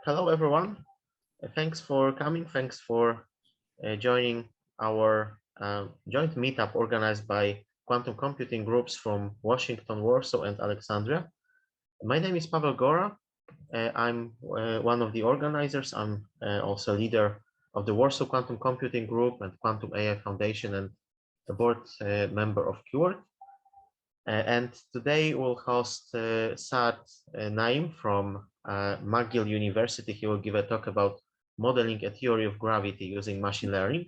Hello, everyone. Thanks for coming. Thanks for joining our joint meetup organized by quantum computing groups from Washington, Warsaw, and Alexandria. My name is Pavel Gora. I'm one of the organizers. I'm also leader of the Warsaw Quantum Computing Group and Quantum AI Foundation and a board member of QWORD. And today we'll host Saad Naim from McGill University. He will give a talk about modeling a theory of gravity using machine learning.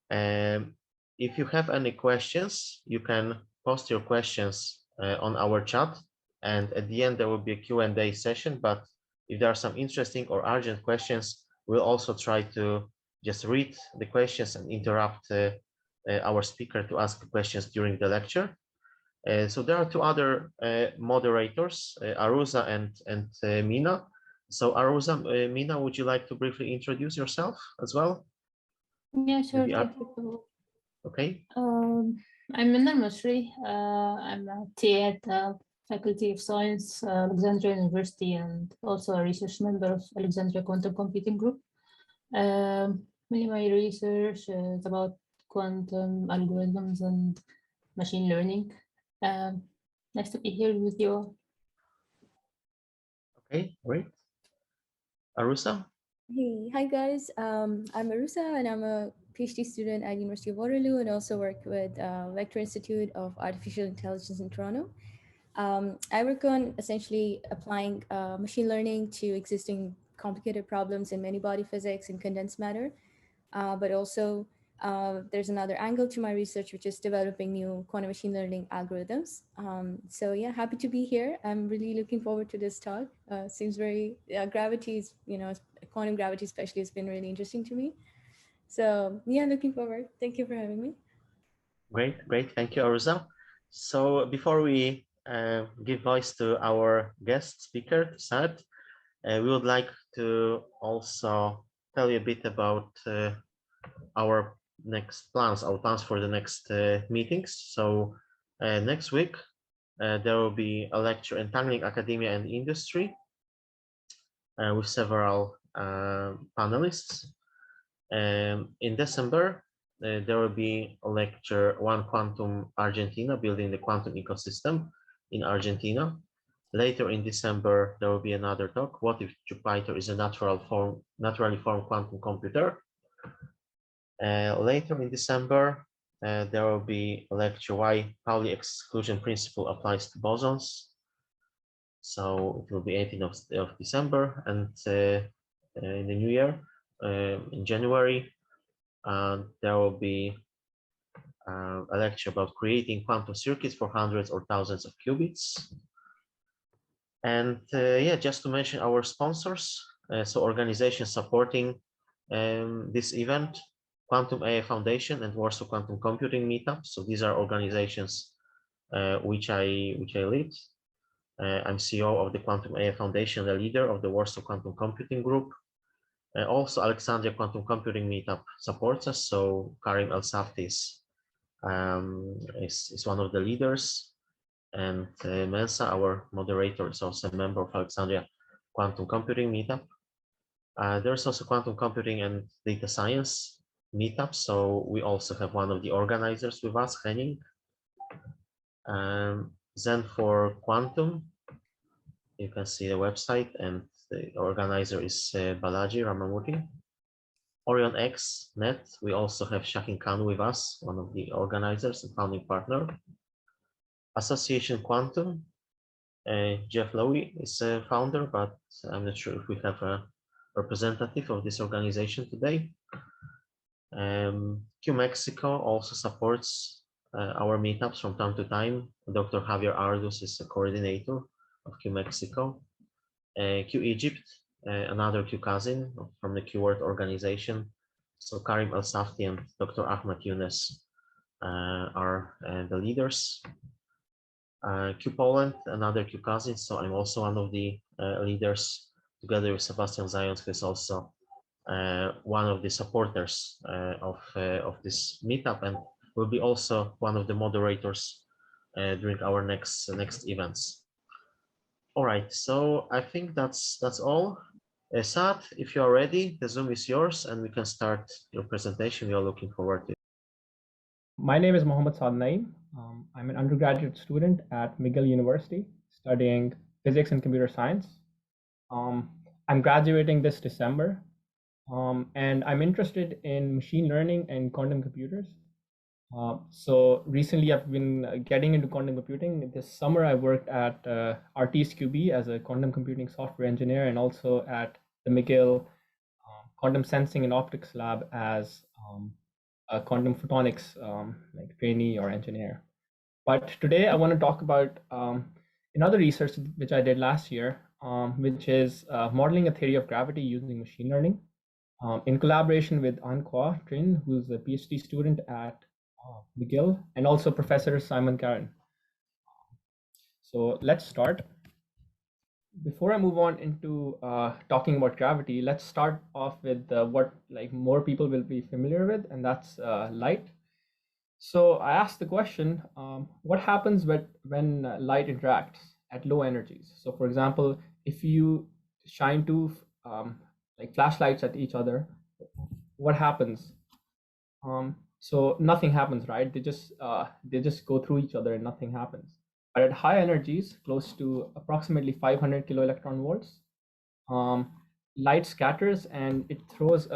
If you have any questions, you can post your questions on our chat. And at the end, there will be a Q&A session. But if there are some interesting or urgent questions, we'll also try to just read the questions and interrupt our speaker to ask questions during the lecture. So there are two other moderators, Aruza and Mina. So Aruza, Mina, would you like to briefly introduce yourself as well? Yeah, sure. Thank you. Okay. I'm Mina Masri. I'm a TA at the Faculty of Science, Alexandria University, and also a research member of Alexandria Quantum Computing Group. Mainly my research is about quantum algorithms and machine learning. Nice to be here with you all. Okay, great. Arusa? Hey, hi guys. I'm Arusa and I'm a PhD student at University of Waterloo and also work with Vector Institute of Artificial Intelligence in Toronto. I work on essentially applying machine learning to existing complicated problems in many-body physics and condensed matter, but also there's another angle to my research, which is developing new quantum machine learning algorithms. So yeah, happy to be here. I'm really looking forward to this talk. Seems very, gravity is, quantum gravity especially has been really interesting to me. So yeah, looking forward. Thank you for having me. Great, great. Thank you, Arusa. So before we give voice to our guest speaker, Saad, we would like to also tell you a bit about our next plans, our plans for the next meetings. So next week, there will be a lecture Entangling Academia and Industry with several panelists. In December, there will be a lecture, One Quantum Argentina, Building the Quantum Ecosystem in Argentina. Later in December, there will be another talk, What if Jupyter is a naturally formed quantum computer? Later in December, there will be a lecture, Why Pauli exclusion principle applies to bosons. So it will be 18th of December, and in the new year, in January, there will be a lecture about creating quantum circuits for hundreds or thousands of qubits. And yeah, just to mention our sponsors, so organizations supporting this event, Quantum AI Foundation and Warsaw Quantum Computing Meetup. So these are organizations which I lead. I'm CEO of the Quantum AI Foundation, the leader of the Warsaw Quantum Computing Group. Also, Alexandria Quantum Computing Meetup supports us. So Karim El-Safti is one of the leaders, and Mensa, our moderator, is also a member of Alexandria Quantum Computing Meetup. There's also Quantum Computing and Data Science Meetup. So we also have one of the organizers with us, Henning. Zen for Quantum, you can see the website, and the organizer is Balaji Ramamurthy. Orion X Net, we also have Shahin Khan with us, one of the organizers and founding partner. Association Quantum, Jeff Lowy is a founder, but I'm not sure if we have a representative of this organization today. Q Mexico also supports our meetups from time to time. Dr. Javier Ardus is a coordinator of Q Mexico. Q Egypt, another Q cousin from the QWORD organization. So Karim El-Safti and Dr. Ahmed Younes are the leaders. Q Poland, another Q cousin. So I'm also one of the leaders, together with Sebastian Zając, who is also one of the supporters of this meetup, and will be also one of the moderators during our next events. All right, so I think that's all. Saad, if you are ready, the Zoom is yours and we can start your presentation. We are looking forward to it. My name is Mohammad Saad Naeem. I'm an undergraduate student at McGill University studying physics and computer science. I'm graduating this December, and I'm interested in machine learning and quantum computers. So recently I've been getting into quantum computing. This summer I worked at RTSQB as a quantum computing software engineer, and also at the McGill Quantum Sensing and Optics Lab as a quantum photonics like trainee or engineer. But today I want to talk about another research which I did last year, which is modeling a theory of gravity using machine learning in collaboration with An Kwa Trin, who's a PhD student at McGill, and also Professor Simon Karen. So let's start. Before I move on into talking about gravity, let's start off with what like more people will be familiar with, and that's light. So I asked the question, what happens when light interacts at low energies? So for example, if you shine two like flashlights at each other, what happens? So nothing happens, right? They just go through each other and nothing happens. But at high energies, close to approximately 500 kilo electron volts, light scatters and it throws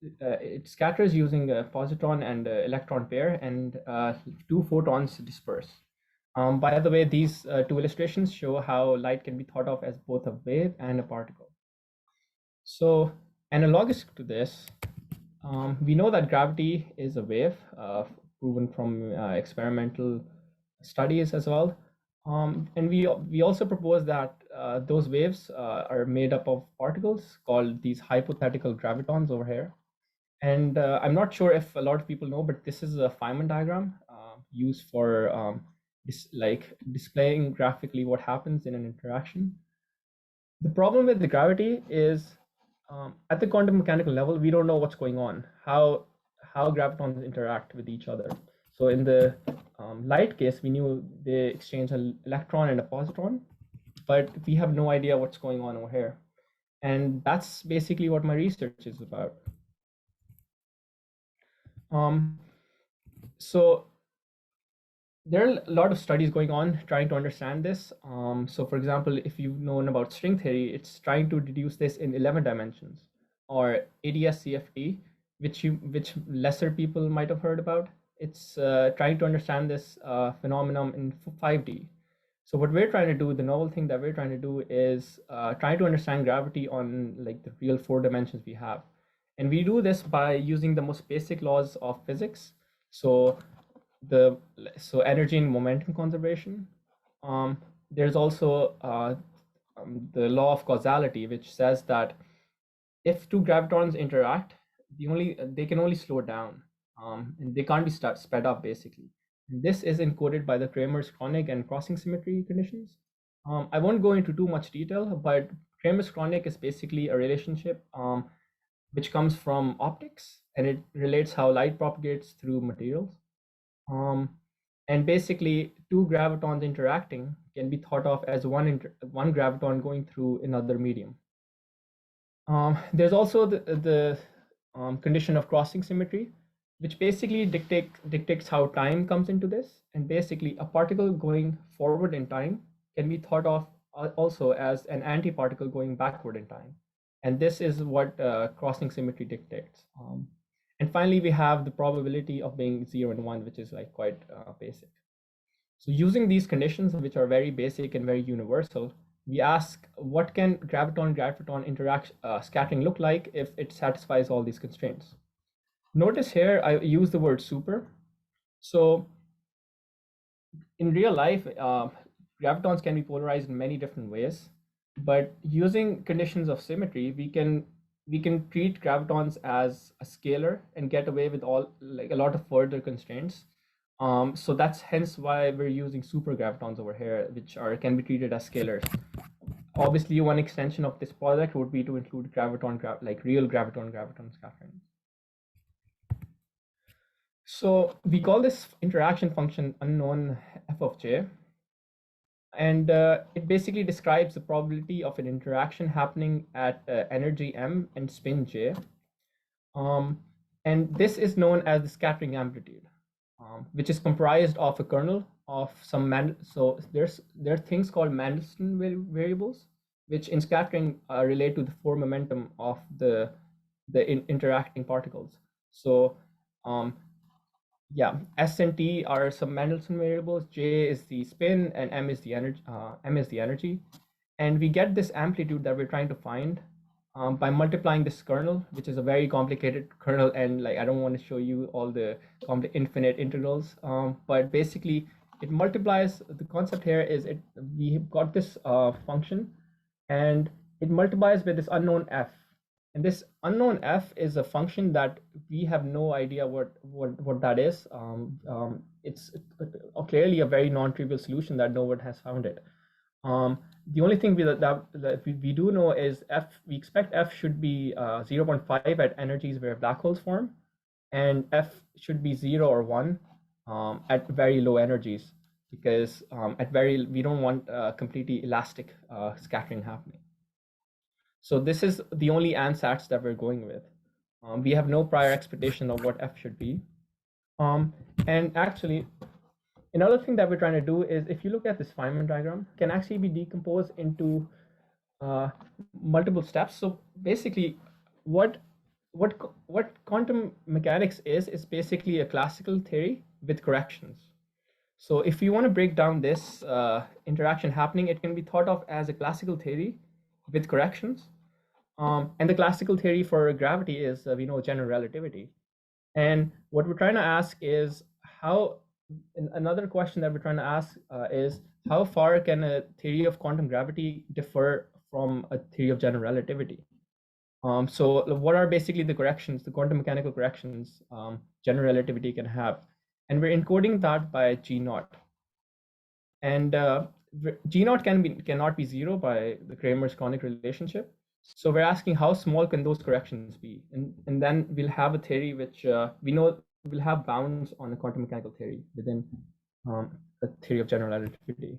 it scatters using a positron and electron pair, and two photons disperse. By the way, these two illustrations show how light can be thought of as both a wave and a particle. So analogous to this, we know that gravity is a wave, proven from experimental studies as well. And we also propose that those waves are made up of particles called these hypothetical gravitons over here. And I'm not sure if a lot of people know, but this is a Feynman diagram used for displaying graphically what happens in an interaction. The problem with the gravity is at the quantum mechanical level, we don't know what's going on, how gravitons interact with each other. So in the light case, we knew they exchange an electron and a positron, but we have no idea what's going on over here. And that's basically what my research is about. So there are a lot of studies going on trying to understand this. So for example, if you've known about string theory, it's trying to deduce this in 11 dimensions, or ADS-CFT, which lesser people might have heard about. It's trying to understand this phenomenon in 5D. So what we're trying to do, the novel thing that we're trying to do is trying to understand gravity on like the real 4 dimensions we have. And we do this by using the most basic laws of physics. So energy and momentum conservation. There's also the law of causality, which says that if two gravitons interact, they can only slow down, and they can't be sped up basically. And this is encoded by the Kramer's chronic and crossing symmetry conditions. I won't go into too much detail, but Kramer's chronic is basically a relationship which comes from optics, and it relates how light propagates through materials. And basically, two gravitons interacting can be thought of as one graviton going through another medium. There's also the condition of crossing symmetry, which basically dictates how time comes into this. And basically, a particle going forward in time can be thought of also as an antiparticle going backward in time. And this is what crossing symmetry dictates. And finally, we have the probability of being 0 and 1, which is like quite basic. So using these conditions, which are very basic and very universal, we ask, what can graviton-graviton interaction scattering look like if it satisfies all these constraints? Notice here, I use the word super. So in real life, gravitons can be polarized in many different ways, but using conditions of symmetry, we can treat gravitons as a scalar and get away with a lot of further constraints. So that's hence why we're using super gravitons over here, which can be treated as scalars. Obviously, one extension of this project would be to include real graviton scattering. So we call this interaction function unknown f of j. And it basically describes the probability of an interaction happening at energy m and spin j. And this is known as the scattering amplitude, which is comprised of a kernel of some so there are things called Mandelson variables, which in scattering relate to the force momentum of the interacting particles. So yeah, S and T are some Mandelson variables. J is the spin, and M is the energy. And we get this amplitude that we're trying to find by multiplying this kernel, which is a very complicated kernel. And like, I don't want to show you all the infinite integrals, but basically it multiplies. The concept here is we have got this function, and it multiplies with this unknown f. And this unknown f is a function that we have no idea what that is. It's clearly a very non-trivial solution that no one has found it. The only thing that we do know is we expect f should be 0.5 at energies where black holes form, and f should be 0 or 1 at very low energies, because we don't want completely elastic scattering happening. So this is the only ansatz that we're going with. We have no prior expectation of what f should be. And actually, another thing that we're trying to do is, if you look at this Feynman diagram, can actually be decomposed into multiple steps. So basically, what quantum mechanics is basically a classical theory with corrections. So if you want to break down this interaction happening, it can be thought of as a classical theory with corrections. And the classical theory for gravity is, we know, general relativity. And what we're trying to ask is another question that we're trying to ask is, how far can a theory of quantum gravity differ from a theory of general relativity? So what are basically the corrections, the quantum mechanical corrections general relativity can have? And we're encoding that by G0. And G0 cannot be 0 by the Kramer's conic relationship. So we're asking, how small can those corrections be? And then we'll have a theory which we know will have bounds on a quantum mechanical theory within the theory of general relativity.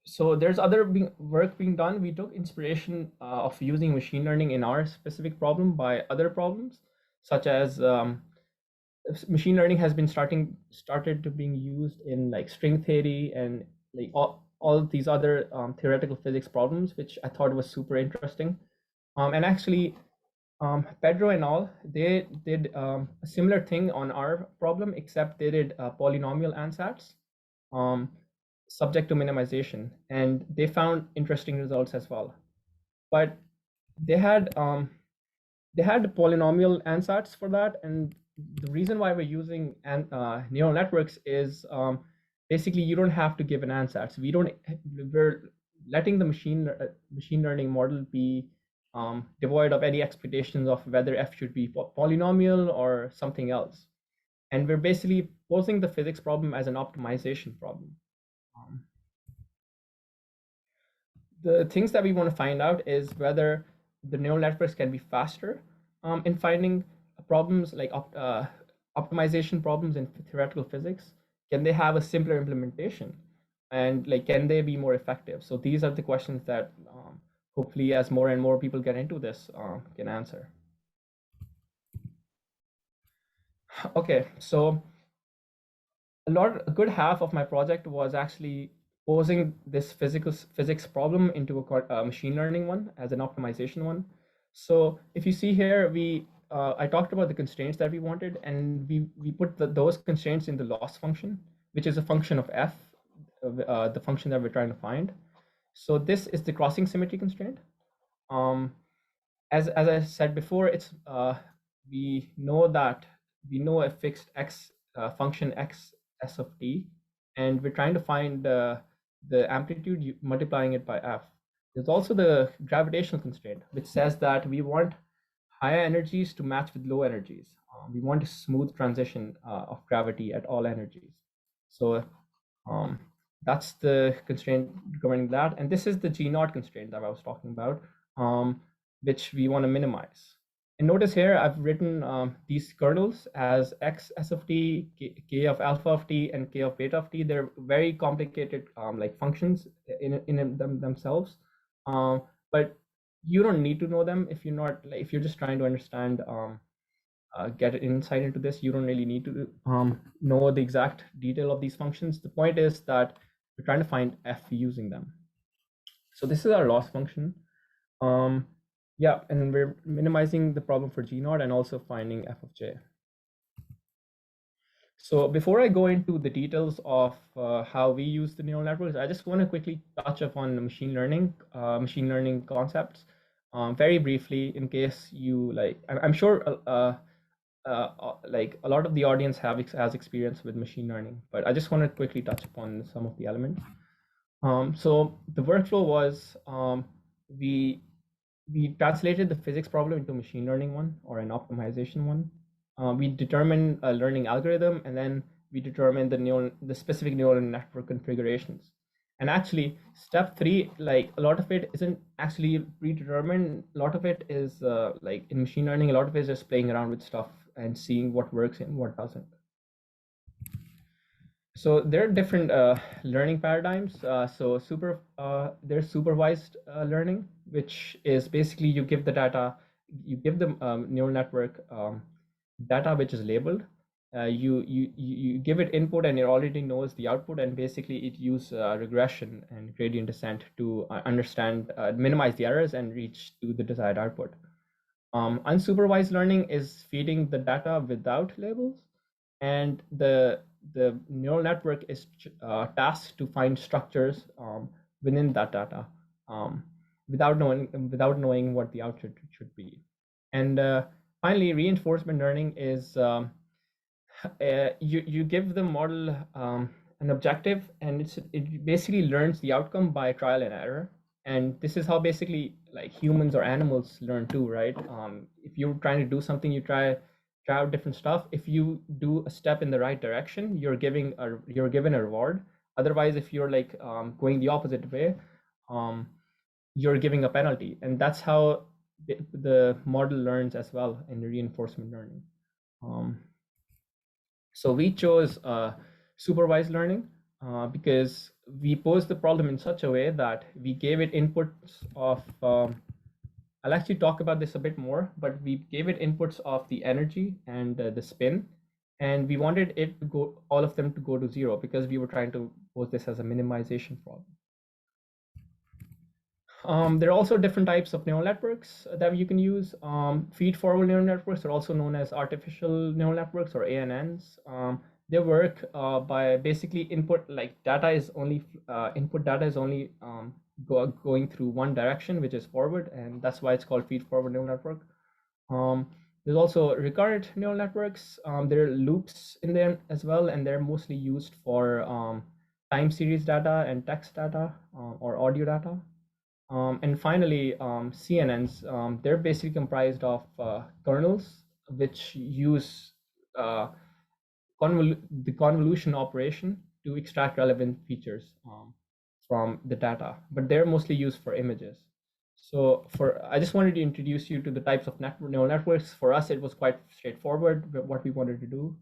So there's other work being done. We took inspiration of using machine learning in our specific problem by other problems, such as machine learning has been started to being used in like string theory and like all these other theoretical physics problems, which I thought was super interesting. And actually, Pedro and all, they did a similar thing on our problem, except they did polynomial ansatz subject to minimization, and they found interesting results as well. But they had polynomial ansatz for that, and the reason why we're using neural networks is basically you don't have to give an ansatz. We're letting the machine learning model be devoid of any expectations of whether f should be polynomial or something else. And we're basically posing the physics problem as an optimization problem. The things that we want to find out is whether the neural networks can be faster in finding problems like optimization problems in theoretical physics. Can they have a simpler implementation? And like, can they be more effective? So these are the questions that hopefully, as more and more people get into this, can answer. Okay, so a good half of my project was actually posing this physics problem into a machine learning one as an optimization one. So if you see here, I talked about the constraints that we wanted, and we put those constraints in the loss function, which is a function of f, the function that we're trying to find. So this is the crossing symmetry constraint. As I said before, it's we know a fixed x function x s of t, and we're trying to find the amplitude multiplying it by f. There's also the gravitational constraint, which says that we want higher energies to match with low energies. We want a smooth transition of gravity at all energies. So that's the constraint governing that. And this is the G0 constraint that I was talking about, which we want to minimize. And notice here, I've written these kernels as x s of t, k of alpha of t, and k of beta of t. They're very complicated like functions in themselves, but you don't need to know them if you're not like, if you're just trying to understand, get an insight into this. You don't really need to know the exact detail of these functions. The point is that we're trying to find f using them. So this is our loss function. Yeah, and we're minimizing the problem for G0 and also finding f of j. So before I go into the details of how we use the neural networks, I just want to quickly touch upon machine learning concepts very briefly, in case you like. I'm sure like a lot of the audience has experience with machine learning, but I just want to quickly touch upon some of the elements. So the workflow was we translated the physics problem into machine learning one, or an optimization one. We determined a learning algorithm, and then we determined the specific neural network configurations. And actually, step 3, like a lot of it isn't actually predetermined. A lot of it is like in machine learning, a lot of it is just playing around with stuff and seeing what works and what doesn't. So there are different learning paradigms. There's supervised learning, which is basically you give the data, you give the neural network data which is labeled. You give it input and it already knows the output, and basically it uses regression and gradient descent to understand, minimize the errors and reach to the desired output. Unsupervised learning is feeding the data without labels, and the neural network is tasked to find structures within that data without knowing what the output should be. And finally, reinforcement learning is you give the model an objective, and it basically learns the outcome by trial and error. And this is how basically like humans or animals learn too, right? If you're trying to do something, you try out different stuff. If you do a step in the right direction, you're given a reward. Otherwise, if you're like going the opposite way, you're giving a penalty. And that's how the model learns as well in the reinforcement learning. So we chose supervised learning because we posed the problem in such a way that we gave it inputs of, I'll actually talk about this a bit more, but we gave it inputs of the energy and the spin, and we wanted it to go, all of them to go to 0, because we were trying to pose this as a minimization problem. There are also different types of neural networks that you can use. Feed-forward neural networks are also known as artificial neural networks, or ANNs. They work by basically input, like data is only input data is only going through one direction, which is forward, and that's why it's called feed-forward neural network. There's also recurrent neural networks. There are loops in there as well, and they're mostly used for time series data and text data or audio data. And finally, CNNs, they're basically comprised of kernels which use the convolution operation to extract relevant features from the data, but they're mostly used for images. So I just wanted to introduce you to the types of neural networks. For us, it was quite straightforward what we wanted to do,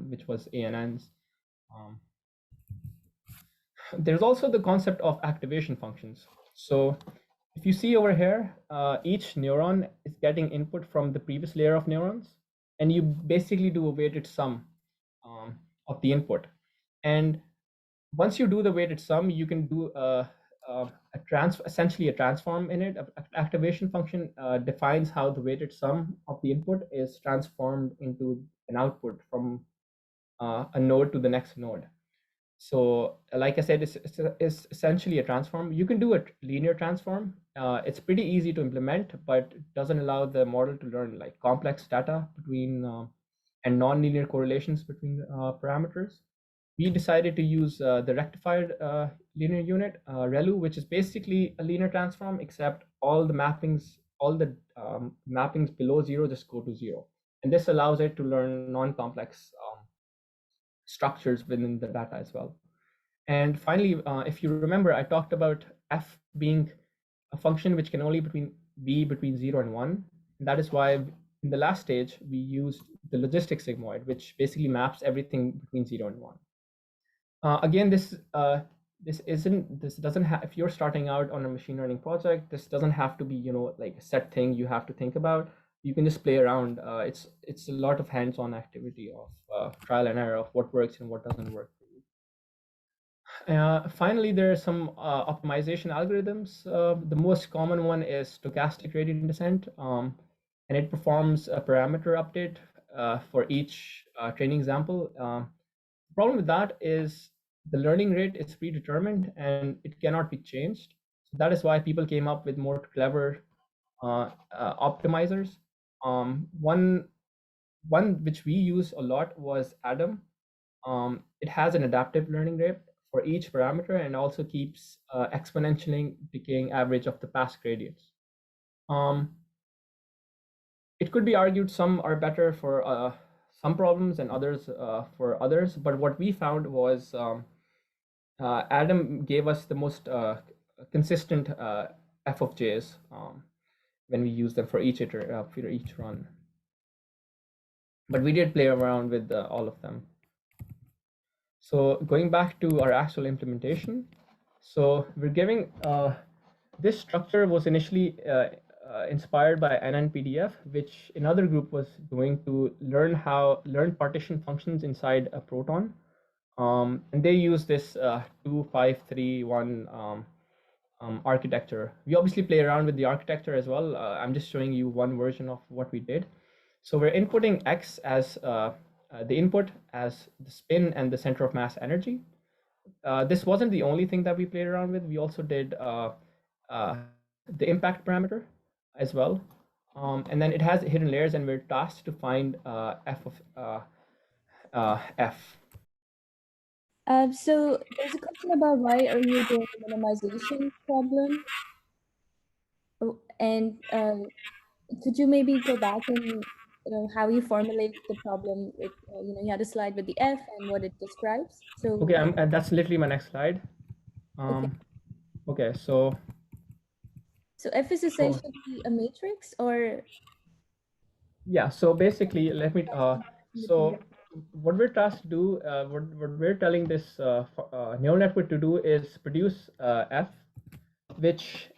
which was ANNs. There's also the concept of activation functions. So if you see over here, each neuron is getting input from the previous layer of neurons, and you basically do a weighted sum of the input. And once you do the weighted sum, you can do essentially a transform in it. Activation function defines how the weighted sum of the input is transformed into an output from a node to the next node. So like I said, it's essentially a transform. You can do a linear transform. It's pretty easy to implement, but it doesn't allow the model to learn like complex data between and non-linear correlations between parameters. We decided to use the rectified linear unit, ReLU, which is basically a linear transform, except all the mappings below 0 just go to 0. And this allows it to learn non-complex structures within the data as well. And finally, if you remember, I talked about f being a function which can only be between 0 and 1. And that is why in in the last stage, we used the logistic sigmoid, which basically maps everything between 0 and 1. Again, this doesn't have, if you're starting out on a machine learning project, this doesn't have to be, you know, like a set thing you have to think about. You can just play around. It's a lot of hands-on activity of trial and error of what works and what doesn't work for you. Finally, there are some optimization algorithms. The most common one is stochastic gradient descent, and it performs a parameter update for each training example. The problem with that is the learning rate is predetermined and it cannot be changed. So that is why people came up with more clever optimizers. One which we use a lot was Adam. It has an adaptive learning rate for each parameter and also keeps exponentially decaying average of the past gradients. It could be argued some are better for some problems and others for others, but what we found was Adam gave us the most consistent f of j's when we use them for each run. But we did play around with all of them. So going back to our actual implementation, so we're giving this structure was initially inspired by NNPDF, which another group was doing to learn partition functions inside a proton. And they use this 2-5-3-1 architecture. We obviously play around with the architecture as well. I'm just showing you one version of what we did. So we're inputting X as the input as the spin and the center of mass energy. This wasn't the only thing that we played around with. We also did the impact parameter as well. And then it has hidden layers, and we're tasked to find f of f. So there's a question about why are you doing a minimization problem? Oh, and could you maybe go back and how you formulate the problem with, you had a slide with the F and what it describes. So okay, that's literally my next slide. Okay, so F is essentially a matrix, or yeah. So basically, let me. So what we're tasked to do, what we're telling this neural network to do is produce F, which,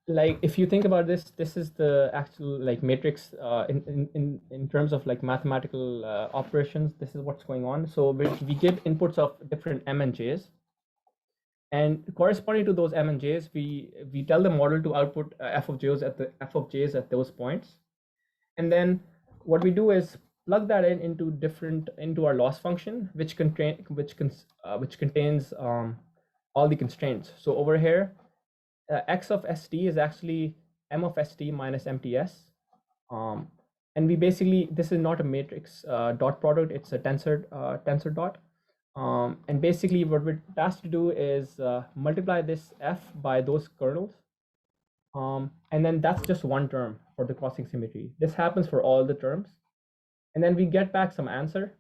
like, if you think about this is the actual like matrix in terms of like mathematical operations. This is what's going on. So we give inputs of different m and j's, and corresponding to those m and j's, we tell the model to output f of j's at those points, and then what we do is plug that into our loss function, which contains all the constraints. So over here, x of st is actually m of st minus mts, and we basically, this is not a matrix dot product, it's a tensor dot, and basically what we're tasked to do is multiply this f by those kernels, and then that's just one term for the crossing symmetry. This happens for all the terms, and then we get back some answer,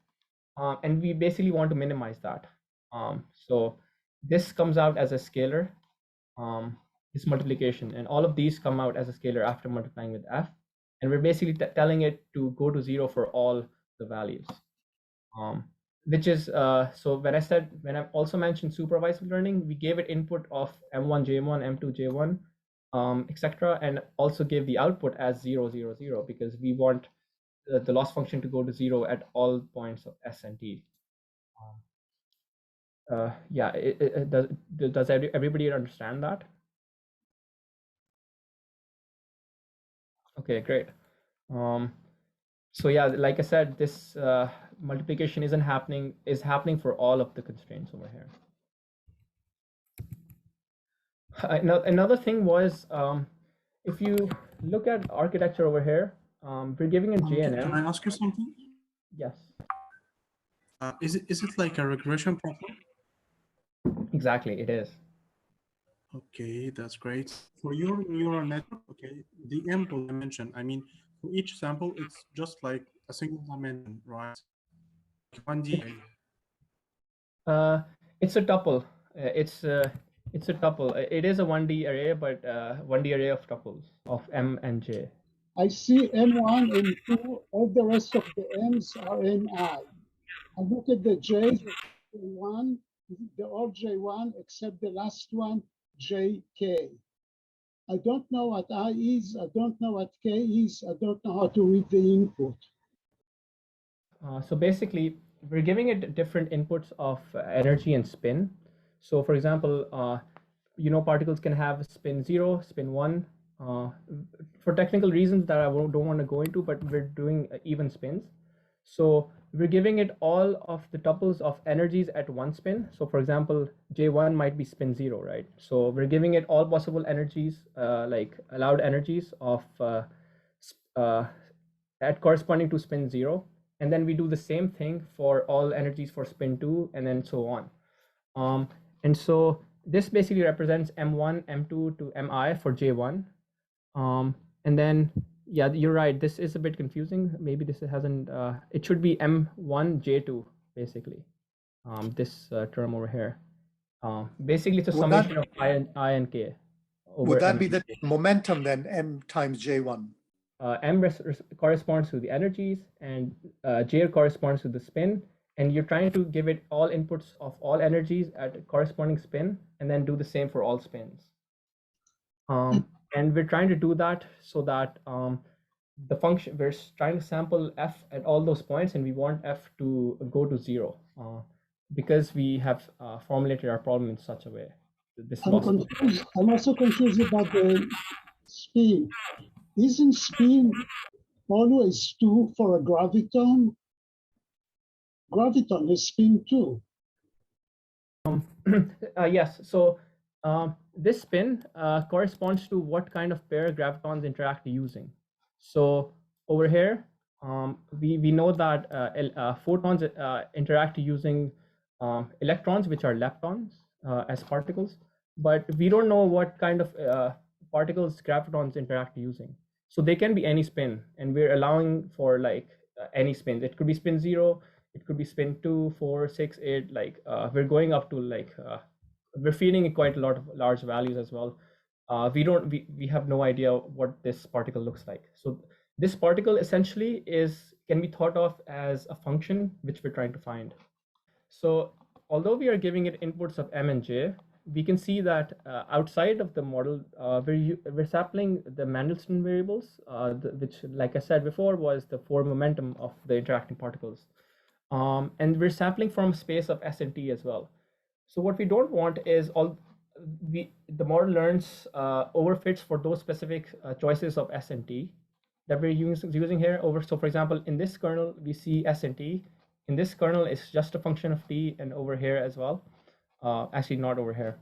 and we basically want to minimize that. So this comes out as a scalar, this multiplication, and all of these come out as a scalar after multiplying with f, and we're basically telling it to go to 0 for all the values, which is so when I also mentioned supervised learning, we gave it input of m1 j1, m2 j1, etc., and also gave the output as 0 0 0 because we want the loss function to go to 0 at all points of s and t. Yeah, does everybody understand that? Okay, great. So yeah, like I said, this multiplication is happening for all of the constraints over here. Another thing was, if you look at architecture over here, we're giving a JNN. Can I ask you something? Yes. Is it like a regression problem? Exactly, it is. Okay, that's great. For your neural network, okay, the m-able dimension, I mean, for each sample, it's just like a single dimension, right? 1D. It's a tuple. It's a tuple. It is a 1D array, but 1D array of tuples of m and j. I see M1, M2, all the rest of the M's are MI. I look at the J's of J1, they're all J1 except the last one, JK. I don't know what I is, I don't know what K is, I don't know how to read the input. So basically, we're giving it different inputs of energy and spin. So for example, particles can have spin 0, spin 1, for technical reasons that I don't want to go into, but we're doing even spins. So we're giving it all of the tuples of energies at one spin. So for example, J1 might be spin 0, right? So we're giving it all possible energies, like allowed energies of at corresponding to spin 0. And then we do the same thing for all energies for spin 2 and then so on. And so this basically represents M1, M2 to MI for J1. And then, yeah, you're right. This is a bit confusing. Maybe this hasn't, it should be M1, J2, basically. This term over here. Basically, it's a summation of I and K. Would that be the momentum then, M times J1? M corresponds to the energies and J corresponds to the spin. And you're trying to give it all inputs of all energies at a corresponding spin and then do the same for all spins. And we're trying to do that so that the function, we're trying to sample F at all those points and we want F to go to 0 because we have formulated our problem in such a way. I'm also confused about the spin. Isn't spin always 2 for a graviton? Graviton is spin 2. Yes, so this spin corresponds to what kind of pair gravitons interact using. So over here, we know that photons interact using electrons, which are leptons as particles, but we don't know what kind of particles gravitons interact using. So they can be any spin, and we're allowing for like any spins. It could be spin 0, it could be spin 2, 4, 6, 8, like we're going up to like, we're feeding quite a lot of large values as well. We have no idea what this particle looks like. So this particle essentially can be thought of as a function which we're trying to find. So although we are giving it inputs of M and J, we can see that outside of the model, we're sampling the Mandelstam variables, which, like I said before, was the forward momentum of the interacting particles. And we're sampling from space of S and T as well. So what we don't want is the model learns overfits for those specific choices of S and T that we're using here. So for example, in this kernel, we see S and T. In this kernel, it's just a function of T, and over here as well. Actually, not over here.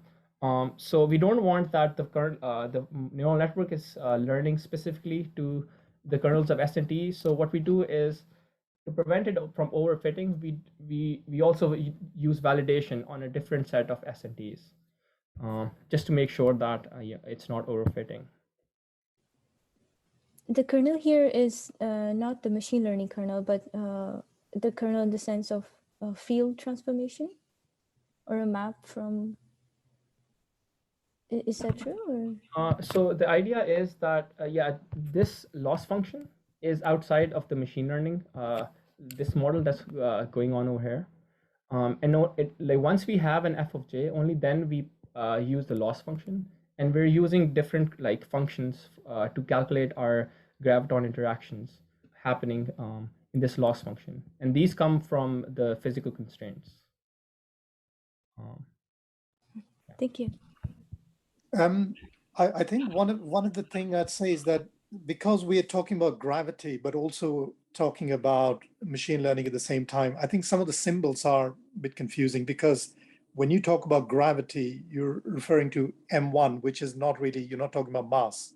So we don't want that the neural network is learning specifically to the kernels of S and T. So what we do is, to prevent it from overfitting, we also use validation on a different set of S and Ts, just to make sure that it's not overfitting. The kernel here is not the machine learning kernel, but the kernel in the sense of field transformation or a map from. Is that true? Or? So the idea is that this loss function is outside of the machine learning, this model that's going on over here. And like once we have an f of j, only then we use the loss function, and we're using different like functions to calculate our graviton interactions happening in this loss function, and these come from the physical constraints. Thank you. I think one of the things I'd say is that because we are talking about gravity, but also talking about machine learning at the same time, I think some of the symbols are a bit confusing, because when you talk about gravity, you're referring to M1, which is not really, you're not talking about mass,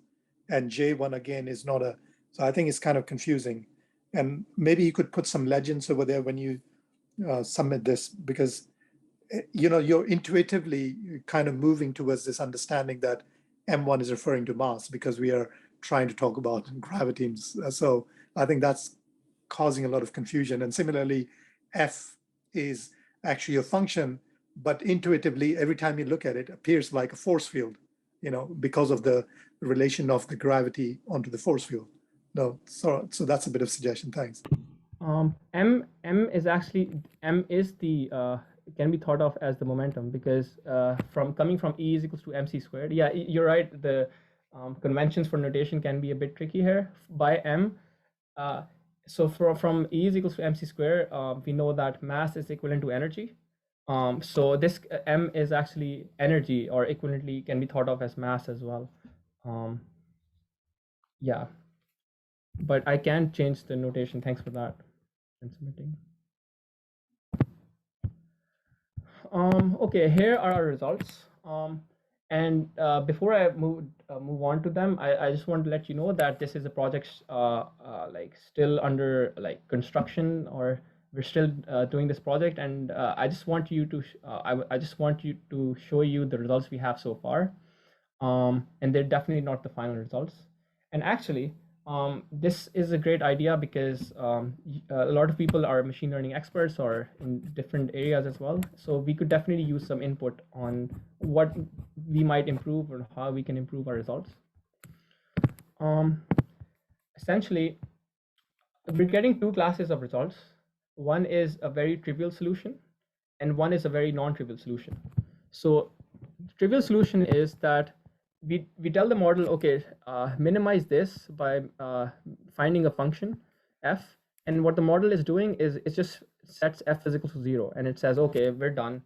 and J1 again is not a, so I think it's kind of confusing. And maybe you could put some legends over there when you submit this, because you're intuitively kind of moving towards this understanding that M1 is referring to mass, because we are trying to talk about gravitons. So I think that's causing a lot of confusion. And similarly, F is actually a function, but intuitively, every time you look at it, appears like a force field, because of the relation of the gravity onto the force field. No, so that's a bit of suggestion. Thanks. M is actually the can be thought of as the momentum, because from coming from E is equals to mc squared. Yeah, you're right. The conventions for notation can be a bit tricky here. By M, so from E is equals to mc squared, we know that mass is equivalent to energy. So this M is actually energy, or equivalently can be thought of as mass as well. Yeah, but I can change the notation. Thanks for that. And submitting. Okay, here are our results. And before I move on to them, I just want to let you know that this is a project like still under like construction, or we're still doing this project, and I just want you to I just want you to show you the results we have so far, and they're definitely not the final results. And actually, this is a great idea because a lot of people are machine learning experts or in different areas as well. So we could definitely use some input on what we might improve or how we can improve our results. Essentially, we're getting two classes of results. One is a very trivial solution, and one is a very non-trivial solution. So trivial solution is that we tell the model, okay, minimize this by finding a function f, and what the model is doing is it just sets f is equal to 0, and it says, okay, we're done.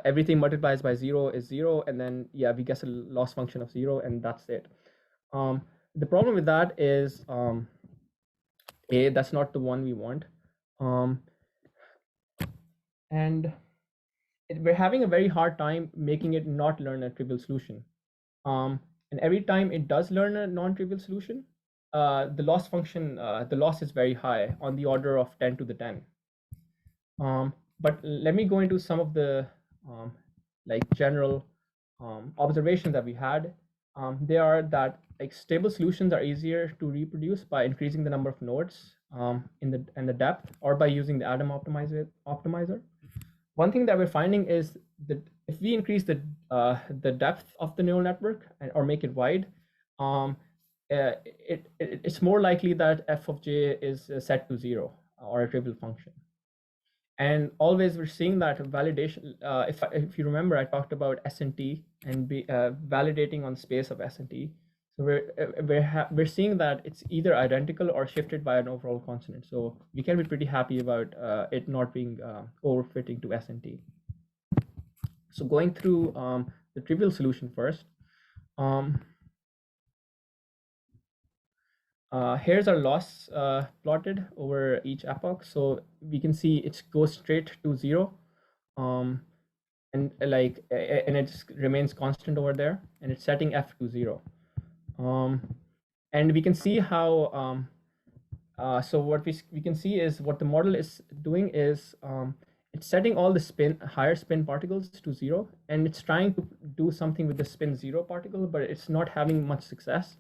Everything multiplies by 0 is 0, and then yeah, we guess a loss function of 0, and that's it. The problem with that is that's not the one we want, and we're having a very hard time making it not learn a trivial solution. And every time it does learn a non-trivial solution, the loss function, the loss is very high, on the order of 10 to the 10. But let me go into some of the like general observations that we had. They are that like stable solutions are easier to reproduce by increasing the number of nodes in the depth, or by using the Adam optimizer. One thing that we're finding is that if we increase the depth of the neural network or make it wide, it's more likely that f of j is set to 0 or a trivial function. And always we're seeing that validation. If you remember, I talked about SNT and validating on space of SNT. So we're seeing that it's either identical or shifted by an overall consonant. So we can be pretty happy about it not being overfitting to SNT. So going through the trivial solution first. Here's our loss plotted over each epoch. So we can see it goes straight to 0, and it just remains constant over there, and it's setting f to 0. And we can see how so what we can see is what the model is doing is it's setting all the higher spin particles to 0, and it's trying to do something with the spin 0 particle, but it's not having much success.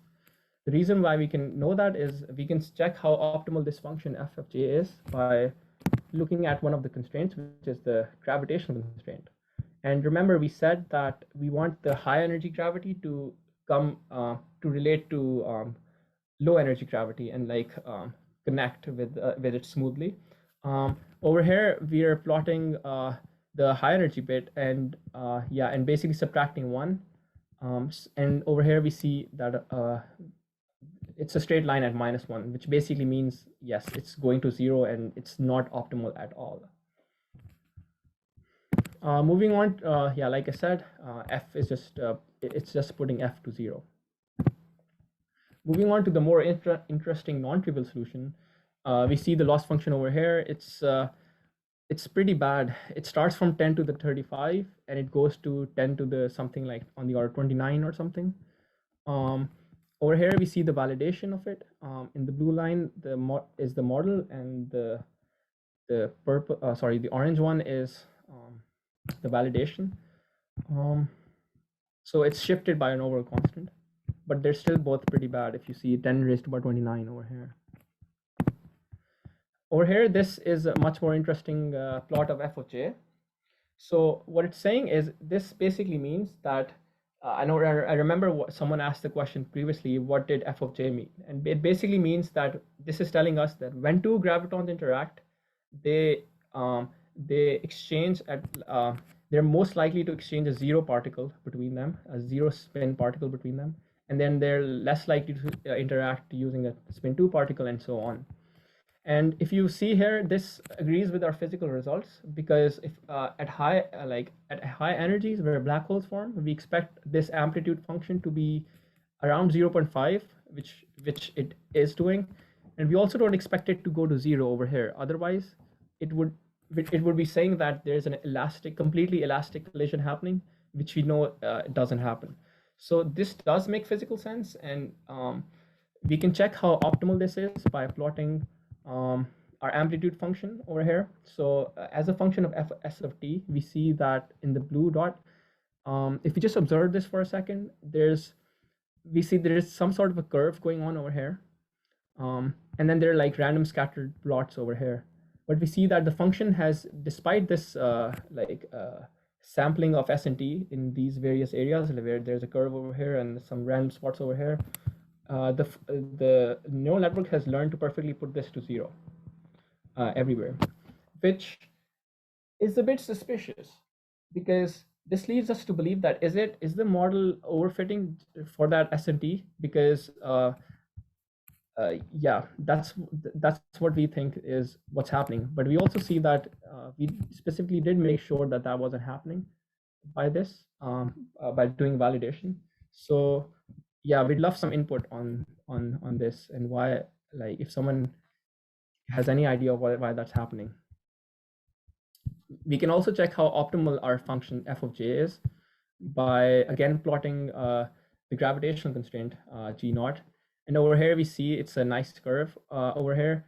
The reason why we can know that is we can check how optimal this function f of j is by looking at one of the constraints, which is the gravitational constraint. And remember, we said that we want the high energy gravity to come to relate to low energy gravity and like connect with it smoothly. Over here, we are plotting the high energy bit, and yeah, and basically subtracting 1. And over here we see that it's a straight line at -1, which basically means yes, it's going to 0 and it's not optimal at all. Moving on, yeah, like I said, f is just it's just putting f to 0. Moving on to the more interesting non-trivial solution, we see the loss function over here. It's pretty bad. It starts from 10 to the 35 and it goes to 10 to the something like on the order 29 or something. Over here we see the validation of it. In the blue line, is the model, and the purple, sorry, the orange one is the validation. So it's shifted by an overall constant, but they're still both pretty bad. If you see 10 raised to the 29 over here. Over here, this is a much more interesting plot of f of j. So what it's saying is this basically means that I remember someone asked the question previously, what did f of j mean? And it basically means that this is telling us that when two gravitons interact, they exchange at they're most likely to exchange a zero particle between them, a zero spin particle between them, and then they're less likely to interact using a spin 2 particle, and so on. And if you see here, this agrees with our physical results, because if at high energies where black holes form, we expect this amplitude function to be around 0.5, which it is doing, and we also don't expect it to go to 0 over here. Otherwise, it would be saying that there's an completely elastic collision happening, which we know it doesn't happen. So this does make physical sense, and we can check how optimal this is by plotting our amplitude function over here. So as a function of s of t, we see that in the blue dot, if we just observe this for a second, we see there is some sort of a curve going on over here. And then there are like random scattered plots over here. But we see that the function has, despite this sampling of s and t in these various areas, where there's a curve over here and some random spots over here, the neural network has learned to perfectly put this to 0 everywhere, which is a bit suspicious, because this leads us to believe that is the model overfitting for that s and t? Because yeah, that's what we think is what's happening. But we also see that we specifically did make sure that that wasn't happening by this, by doing validation. So yeah, we'd love some input on this, and why, like, if someone has any idea why that's happening. We can also check how optimal our function f of j is by again plotting the gravitational constraint g naught. And over here we see it's a nice curve over here.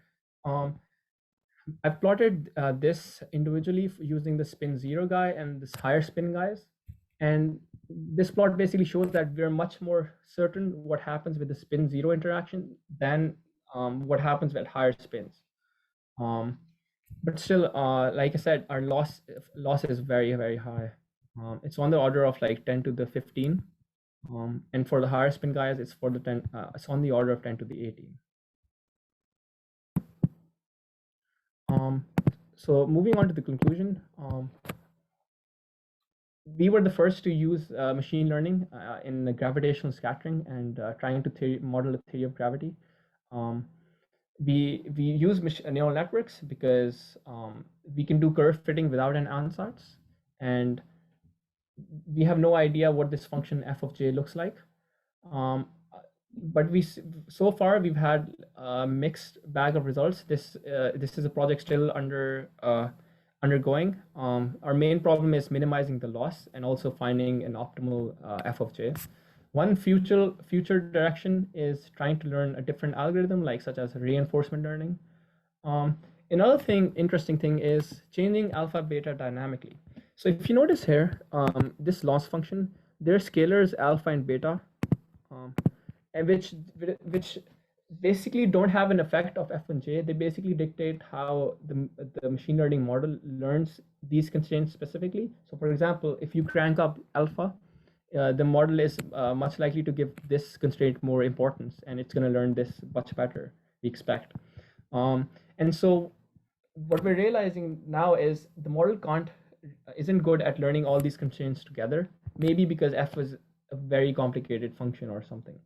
I've plotted this individually using the spin 0 guy and this higher spin guys. And this plot basically shows that we're much more certain what happens with the spin 0 interaction than what happens with higher spins. But still, like I said, our loss is very, very high. It's on the order of like 10 to the 15. And for the higher spin guys, it's for the 10. It's on the order of 10 to the 18. So moving on to the conclusion, we were the first to use machine learning in the gravitational scattering and trying to model the theory of gravity. We use neural networks because we can do curve fitting without an ansatz, and we have no idea what this function f of j looks like. But so far we've had a mixed bag of results. This is a project still undergoing. Our main problem is minimizing the loss and also finding an optimal f of j. One future direction is trying to learn a different algorithm, such as reinforcement learning. Another interesting thing is changing alpha beta dynamically. So if you notice here, this loss function, there are scalars alpha and beta, and which basically don't have an effect of f and j. They basically dictate how the machine learning model learns these constraints specifically. So for example, if you crank up alpha, the model is much likely to give this constraint more importance, and it's going to learn this much better, we expect. And so what we're realizing now is the model isn't good at learning all these constraints together, maybe because f was a very complicated function or something.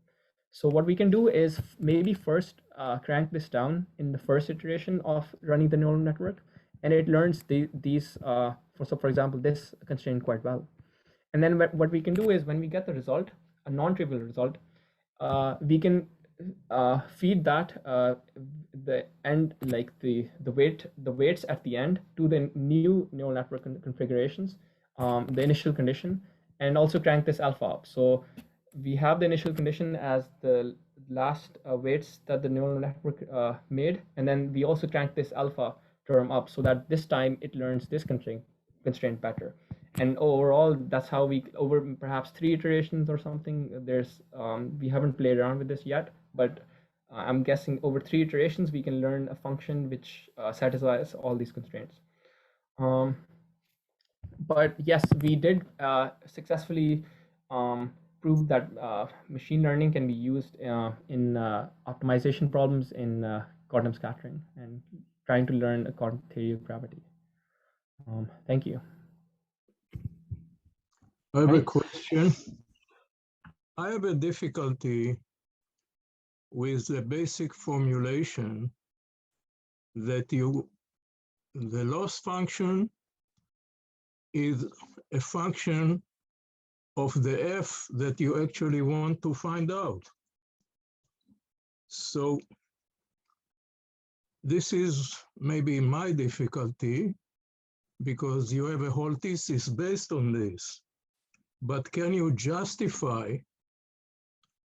So what we can do is maybe first crank this down in the first iteration of running the neural network, and it learns these, for example, this constraint quite well. And then what we can do is, when we get the result, a non-trivial result, we can feed that the end, like the weights at the end, to the new neural network configurations, the initial condition, and also crank this alpha up. So we have the initial condition as the last weights that the neural network made, and then we also crank this alpha term up so that this time it learns this constraint better. And overall, that's how we, over perhaps 3 iterations or something, we haven't played around with this yet, but I'm guessing over 3 iterations we can learn a function which satisfies all these constraints. But yes, we did successfully prove that machine learning can be used in optimization problems in quantum scattering and trying to learn a quantum theory of gravity. Thank you. I have a Right. question. I have a difficulty with the basic formulation that the loss function is a function of the f that you actually want to find out. So this is maybe my difficulty, because you have a whole thesis based on this. But can you justify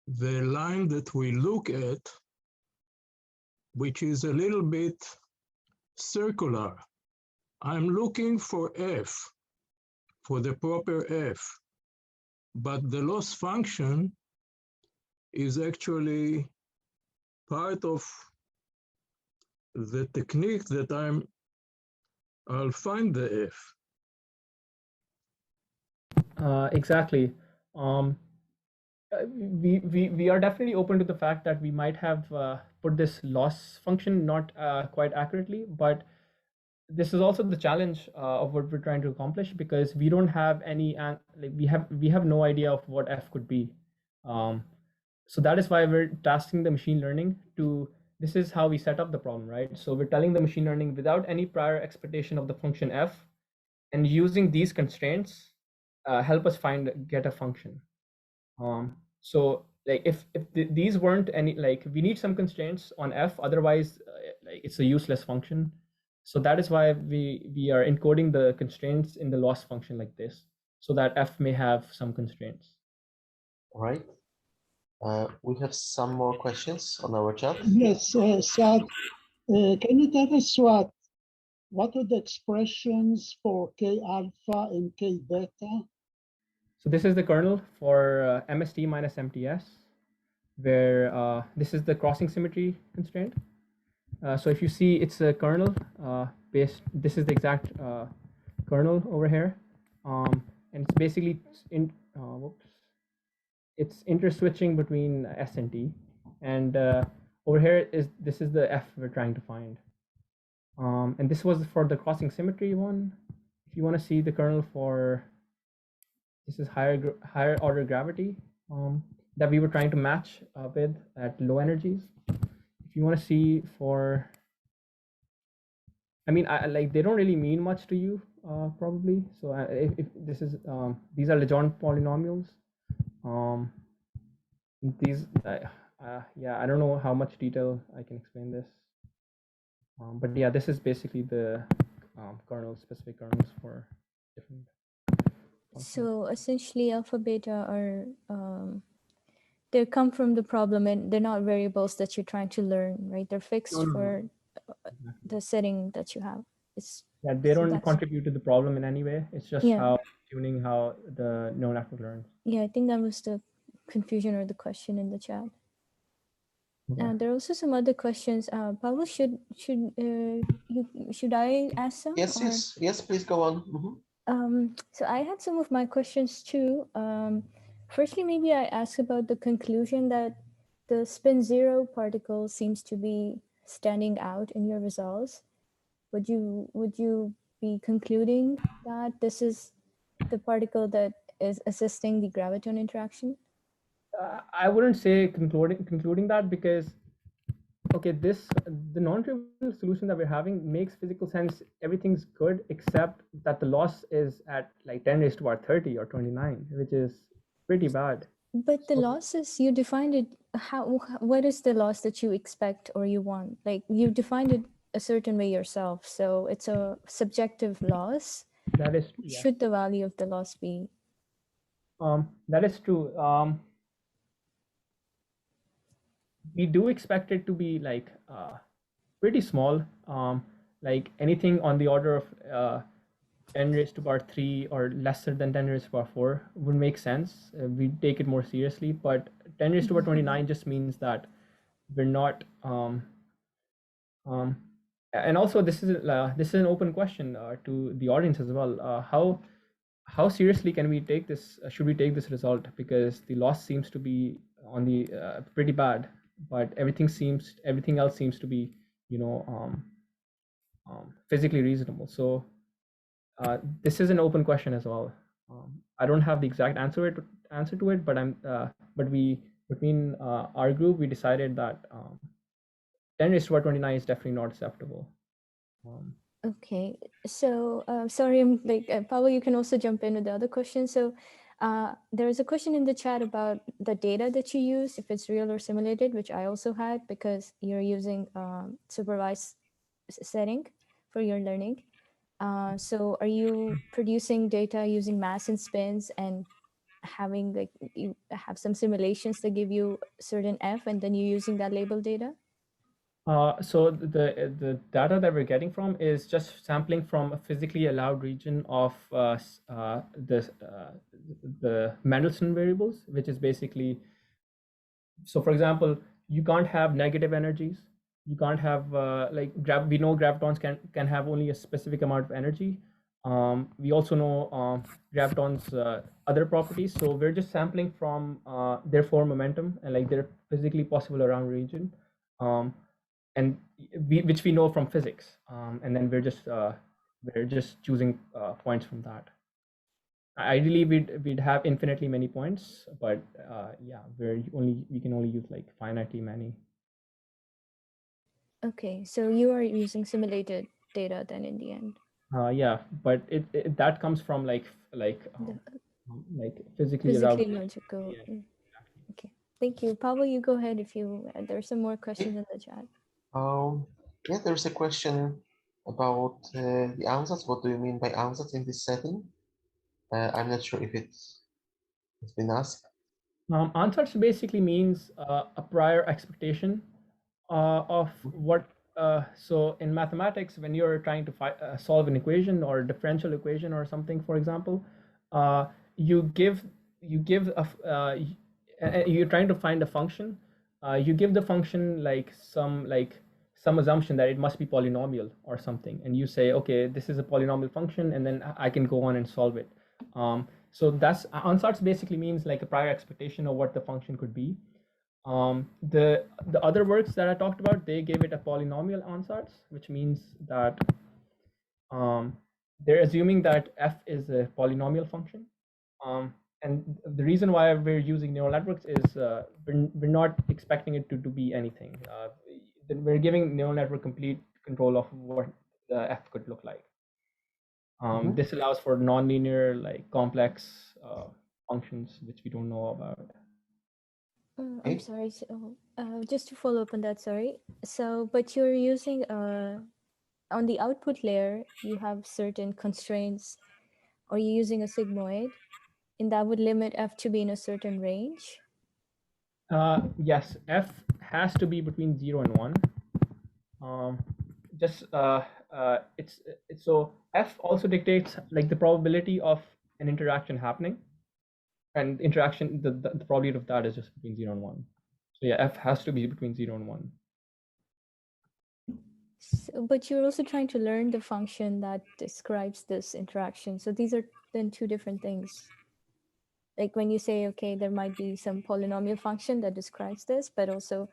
the line that we look at, which is a little bit circular? I'm looking for f, for the proper f, but the loss function is actually part of the technique that I'll find the f. Exactly. We are definitely open to the fact that we might have put this loss function not quite accurately, but this is also the challenge of what we're trying to accomplish, because we don't have any like we have no idea of what f could be. So that is why we're tasking the machine learning to, this is how we set up the problem, right? So we're telling the machine learning without any prior expectation of the function f, and using these constraints help us get a function. So like if these weren't any, like we need some constraints on f, otherwise like it's a useless function. So that is why we are encoding the constraints in the loss function like this, so that f may have some constraints. All right. We have some more questions on our chat. Yes, Saad, can you tell us what are the expressions for K alpha and K beta? So this is the kernel for MST minus MTS, where this is the crossing symmetry constraint. So if you see, it's a kernel based, this is the exact kernel over here. And it's basically it's interswitching between S and T. And over here this is the F we're trying to find. And this was for the crossing symmetry one. If you want to see the kernel for, this is higher order gravity that we were trying to match with at low energies. If you want to see for, I mean, like they don't really mean much to you probably. So if this is these are Legendre polynomials. These yeah, I don't know how much detail I can explain this, but yeah, this is basically the kernel, specific kernels for different functions. So essentially alpha beta are they come from the problem, and they're not variables that you're trying to learn, right? They're fixed No. for the setting that you have. Yeah, they don't that's- contribute to the problem in any way. It's just how tuning how the neural network learns. Yeah, I think that was the confusion or the question in the chat. Okay. And there are also some other questions. Pavel, should I ask some? Yes, please go on. Mm-hmm. So I had some of my questions too. Firstly, maybe I ask about the conclusion that the spin zero particle seems to be standing out in your results. Would you be concluding that this is the particle that is assisting the graviton interaction? I wouldn't say concluding that, because okay, the non-trivial solution that we're having makes physical sense. Everything's good except that the loss is at like 10 raised to power 30 or 29, which is pretty bad. But the losses, you defined it. What is the loss that you expect or you want? Like you defined it a certain way yourself, so it's a subjective loss. That is, yeah. Should the value of the loss be? That is true. We do expect it to be like pretty small, like anything on the order of 10 raised to power 3 or lesser than 10 raised to power 4 would make sense. We take it more seriously, but 10 raised to power 29 just means that we're not. And also this is an open question to the audience as well. How how seriously can we take this? Should we take this result? Because the loss seems to be on the pretty bad, but everything else seems to be, you know, physically reasonable. So this is an open question as well. I don't have the exact answer to it, but but we, between our group, we decided that 10 raised to the 29 is definitely not acceptable. Okay, so sorry, I'm like, Pavel, you can also jump in with the other question. So there is a question in the chat about the data that you use, if it's real or simulated, which I also had because you're using supervised setting for your learning. So are you producing data using mass and spins and having, like, you have some simulations that give you certain F and then you're using that label data? So the data that we're getting from is just sampling from a physically allowed region of the Mendelssohn variables, which is basically, so for example, you can't have negative energies. You can't have we know gravitons can have only a specific amount of energy. We also know gravitons other properties. So we're just sampling from their form momentum and like their physically possible around region. And which we know from physics, and then we're just choosing points from that. Ideally, we'd have infinitely many points, but yeah, we can only use like finitely many. Okay, so you are using simulated data then in the end. Yeah, but that comes from like physically Physically allowed. logical. Yeah. Okay, thank you. Pavel, you go ahead if you, there are some more questions in the chat. Yeah, there's a question about the ansatz. What do you mean by ansatz in this setting? I'm not sure if it's been asked. Ansatz basically means a prior expectation of what. So in mathematics, when you're trying to solve an equation or a differential equation or something, for example, you give you're trying to find a function. You give the function some assumption that it must be polynomial or something, and you say, okay, this is a polynomial function, and then I can go on and solve it. So that's ansatz basically means like a prior expectation of what the function could be. The other works that I talked about, they gave it a polynomial ansatz, which means that they're assuming that f is a polynomial function. And the reason why we're using neural networks is we're not expecting it to be anything. We're giving neural network complete control of what the f could look like. This allows for nonlinear, like complex functions, which we don't know about. I'm sorry. So, just to follow up on that, sorry. So, but you're using on the output layer, you have certain constraints, or you're using a sigmoid, and that would limit f to be in a certain range. Yes, f has to be between 0 and 1. It's so f also dictates like the probability of an interaction happening, and interaction, the probability of that is just between 0 and 1. So yeah, f has to be between 0 and 1. So, but you're also trying to learn the function that describes this interaction. So these are then two different things. Like when you say, okay, there might be some polynomial function that describes this, but also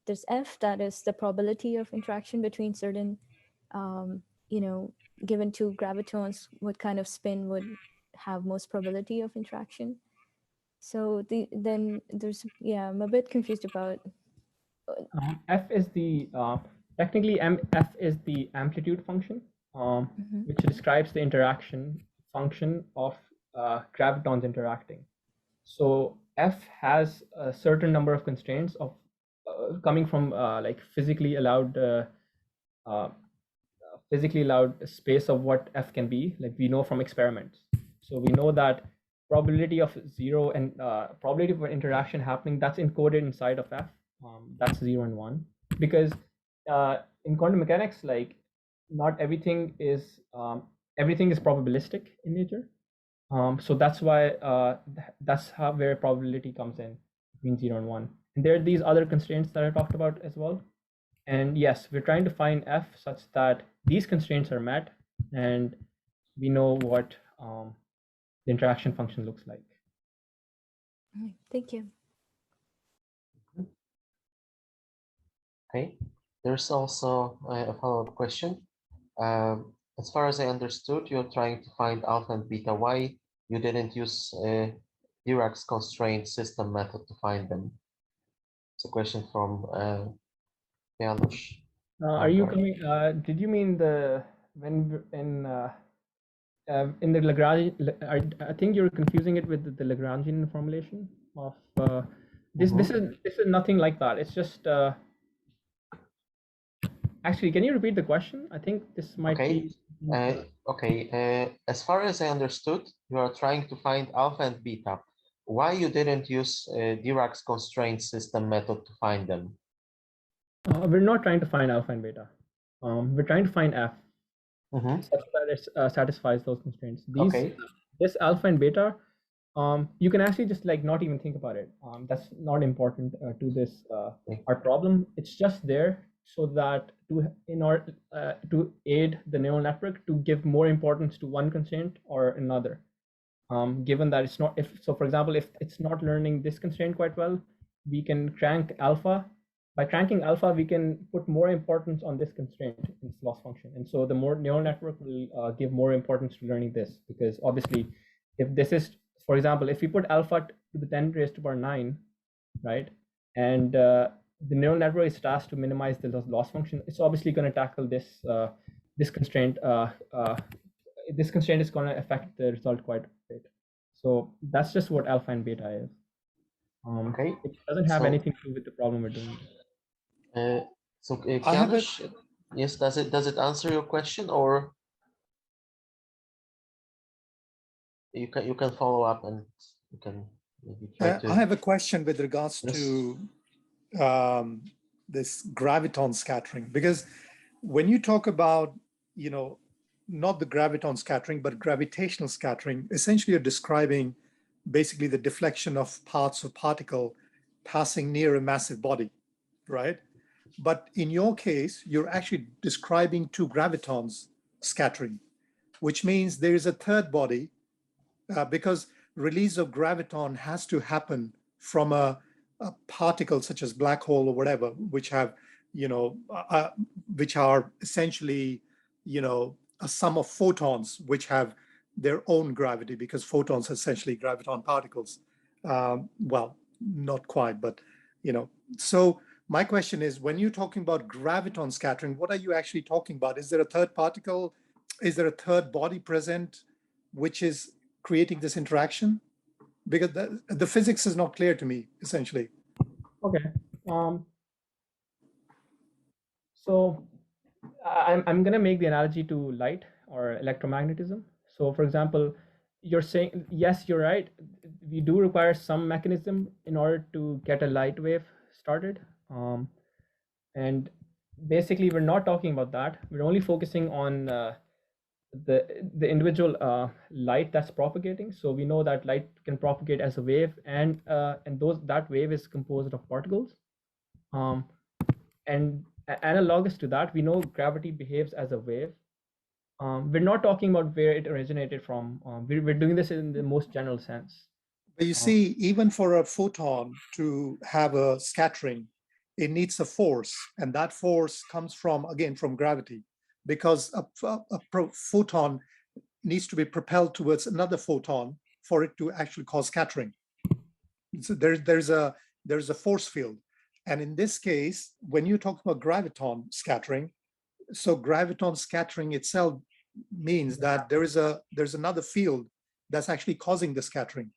there's f, that is the probability of interaction between certain, given two gravitons, what kind of spin would have most probability of interaction. So then there's, yeah, I'm a bit confused about. F is the technically f is the amplitude function, which describes the interaction function of gravitons interacting. So f has a certain number of constraints of coming from like physically allowed space of what f can be. Like we know from experiments. So we know that probability of 0 and probability of interaction happening, that's encoded inside of f. That's 0 and 1, because in quantum mechanics, like not everything is probabilistic in nature. So that's why that's where probability comes in between 0 and 1. And there are these other constraints that I talked about as well. And yes, we're trying to find f such that these constraints are met, and we know what the interaction function looks like. Thank you. Okay, there's also a follow-up question. As far as I understood, you're trying to find alpha and beta. Why you didn't use Dirac's constraint system method to find them? It's a question from Janusz. Are you coming? Did you mean in the Lagrange? I think you're confusing it with the Lagrangian formulation of this. This is nothing like that. It's just actually. Can you repeat the question? I think this might be. As far as I understood, you are trying to find alpha and beta. Why you didn't use Dirac's constraint system method to find them? We're not trying to find alpha and beta. We're trying to find f such that it satisfies those constraints. This alpha and beta, you can actually just like not even think about it. That's not important to this our problem. It's just there so that to aid the neural network to give more importance to one constraint or another. Given that it's not, for example, if it's not learning this constraint quite well, we can crank alpha. By cranking alpha, we can put more importance on this constraint in its loss function. And so the more neural network will give more importance to learning this, because obviously if this is, for example, if we put alpha to the 10 raised to the power 9, right? And the neural network is tasked to minimize the loss function, it's obviously going to tackle this this constraint. This constraint is going to affect the result quite a bit. So that's just what alpha and beta is. It doesn't have anything to do with the problem we're doing. Janusz, yes, does it answer your question, or you can follow up and you can maybe try to. I have a question with regards to this graviton scattering, because when you talk about, not the graviton scattering, but gravitational scattering, essentially you're describing basically the deflection of parts of particle passing near a massive body, right? But in your case, you're actually describing two gravitons scattering, which means there is a third body because release of graviton has to happen from a particle such as black hole or whatever, which have, which are essentially, a sum of photons, which have their own gravity, because photons are essentially graviton particles. Well, not quite, but, so my question is, when you're talking about graviton scattering, what are you actually talking about? Is there a third particle? Is there a third body present, which is creating this interaction? Because the physics is not clear to me, essentially. Okay. So I'm going to make the analogy to light or electromagnetism. So for example, you're saying, yes, you're right. We do require some mechanism in order to get a light wave started. And basically, we're not talking about that. We're only focusing on the individual light that's propagating. So we know that light can propagate as a wave, and that wave is composed of particles. And analogous to that, we know gravity behaves as a wave. We're not talking about where it originated from. We're doing this in the most general sense. But you see, even for a photon to have a scattering, it needs a force, and that force comes from gravity, because a photon needs to be propelled towards another photon for it to actually cause scattering. So there's a force field. And in this case, when you talk about graviton scattering, so graviton scattering itself means that there's another field that's actually causing the scattering,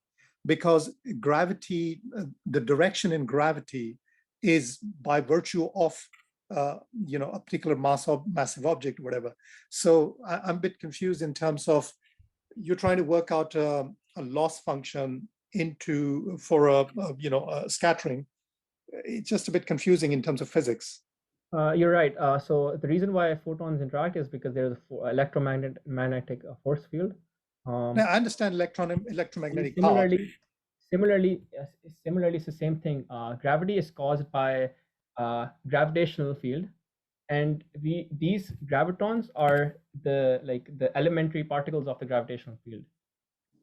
because gravity, the direction in gravity is by virtue of a particular massive object, whatever. So I'm a bit confused in terms of you're trying to work out a loss function for a scattering. It's just a bit confusing in terms of physics. You're right. So the reason why photons interact is because there's an electromagnetic force field. Now, I understand electromagnetic Similarly, it's the same thing. Gravity is caused by gravitational field, and these gravitons are the elementary particles of the gravitational field.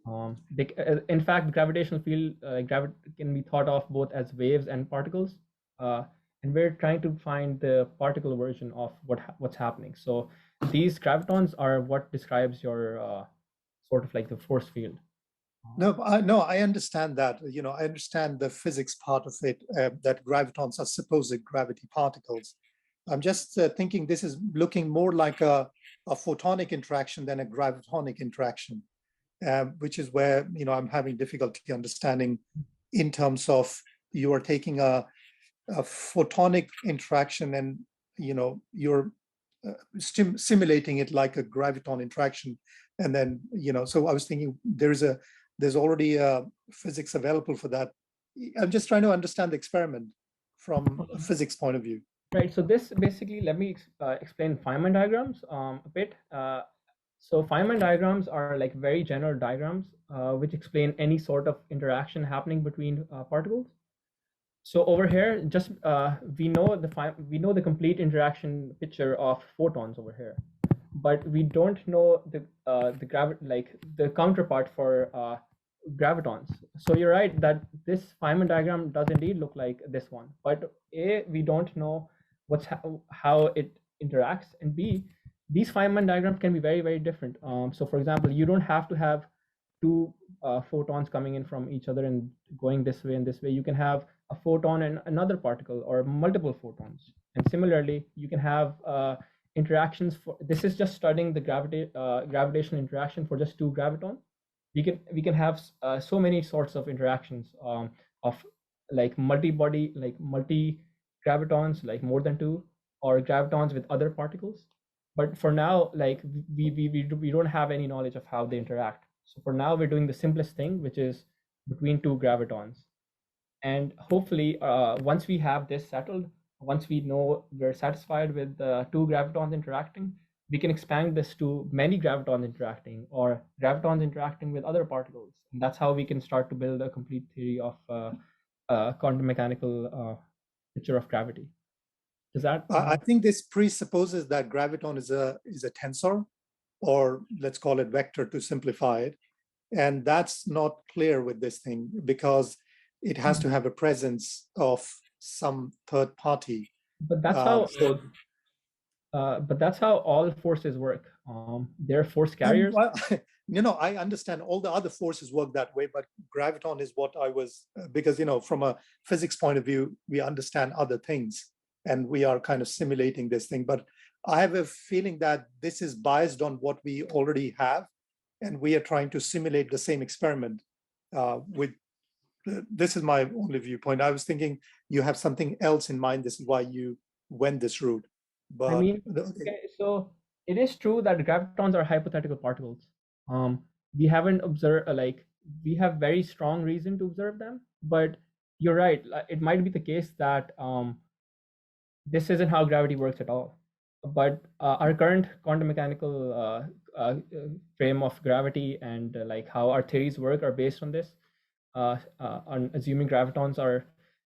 In fact, gravitational field can be thought of both as waves and particles, and we're trying to find the particle version of what's happening. So these gravitons are what describes your sort of like the force field. No, I understand that. I understand the physics part of it, that gravitons are supposed gravity particles. I'm just thinking this is looking more like a photonic interaction than a gravitonic interaction, which is where I'm having difficulty understanding in terms of you are taking a photonic interaction and you're simulating it like a graviton interaction, and then so I was thinking there's already physics available for that. I'm just trying to understand the experiment from a physics point of view. Right. So this basically, let me explain Feynman diagrams a bit. So Feynman diagrams are like very general diagrams which explain any sort of interaction happening between particles. So over here, just we know the complete interaction picture of photons over here, but we don't know the counterpart for gravitons. So you're right that this Feynman diagram does indeed look like this one, but A, we don't know how it interacts, and B, these Feynman diagrams can be very, very different. So for example, you don't have to have two photons coming in from each other and going this way and this way. You can have a photon and another particle, or multiple photons. And similarly, you can have interactions for, this is just studying the gravitational interaction for just two gravitons. We can have so many sorts of interactions of like multi-body, like multi-gravitons, like more than two, or gravitons with other particles. But for now, like we don't have any knowledge of how they interact. So for now, we're doing the simplest thing, which is between two gravitons. And hopefully, once we have this settled, once we know we're satisfied with two gravitons interacting, we can expand this to many gravitons interacting, or gravitons interacting with other particles. And that's how we can start to build a complete theory of quantum mechanical picture of gravity. Does that? I think this presupposes that graviton is a tensor, or let's call it vector to simplify it. And that's not clear with this thing, because it has to have a presence of some third party. But that's how. But that's how all forces work. They're force carriers. Well, I understand all the other forces work that way, but graviton is what I was, because from a physics point of view, we understand other things, and we are kind of simulating this thing. But I have a feeling that this is biased on what we already have, and we are trying to simulate the same experiment with. This is my only viewpoint. I was thinking you have something else in mind. This is why you went this route. But I mean, okay, so it is true that gravitons are hypothetical particles. We haven't observed, we have very strong reason to observe them, but you're right. It might be the case that this isn't how gravity works at all. But our current quantum mechanical frame of gravity and like how our theories work are based on this, on assuming gravitons are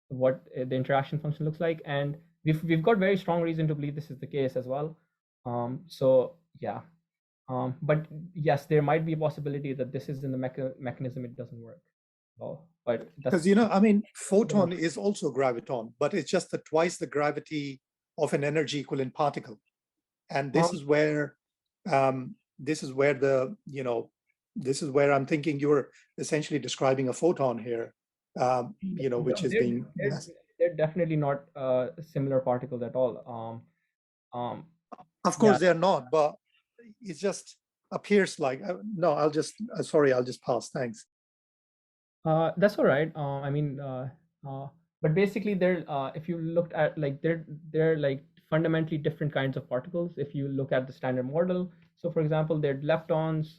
what the interaction function looks like, and we've got very strong reason to believe this is the case as well. So yeah, but yes, there might be a possibility that this is in the mechanism it doesn't work well. But because photon is also graviton, but it's just twice the gravity of an energy equivalent particle, and this is where this is where I'm thinking you're essentially describing a photon here, which is being. They're definitely not similar particles at all. Of course, they're not, but it just appears like. No, I'll just pass. Thanks. That's all right. I mean, but basically, they're if you looked at they're like fundamentally different kinds of particles. If you look at the standard model, so for example, they're leptons.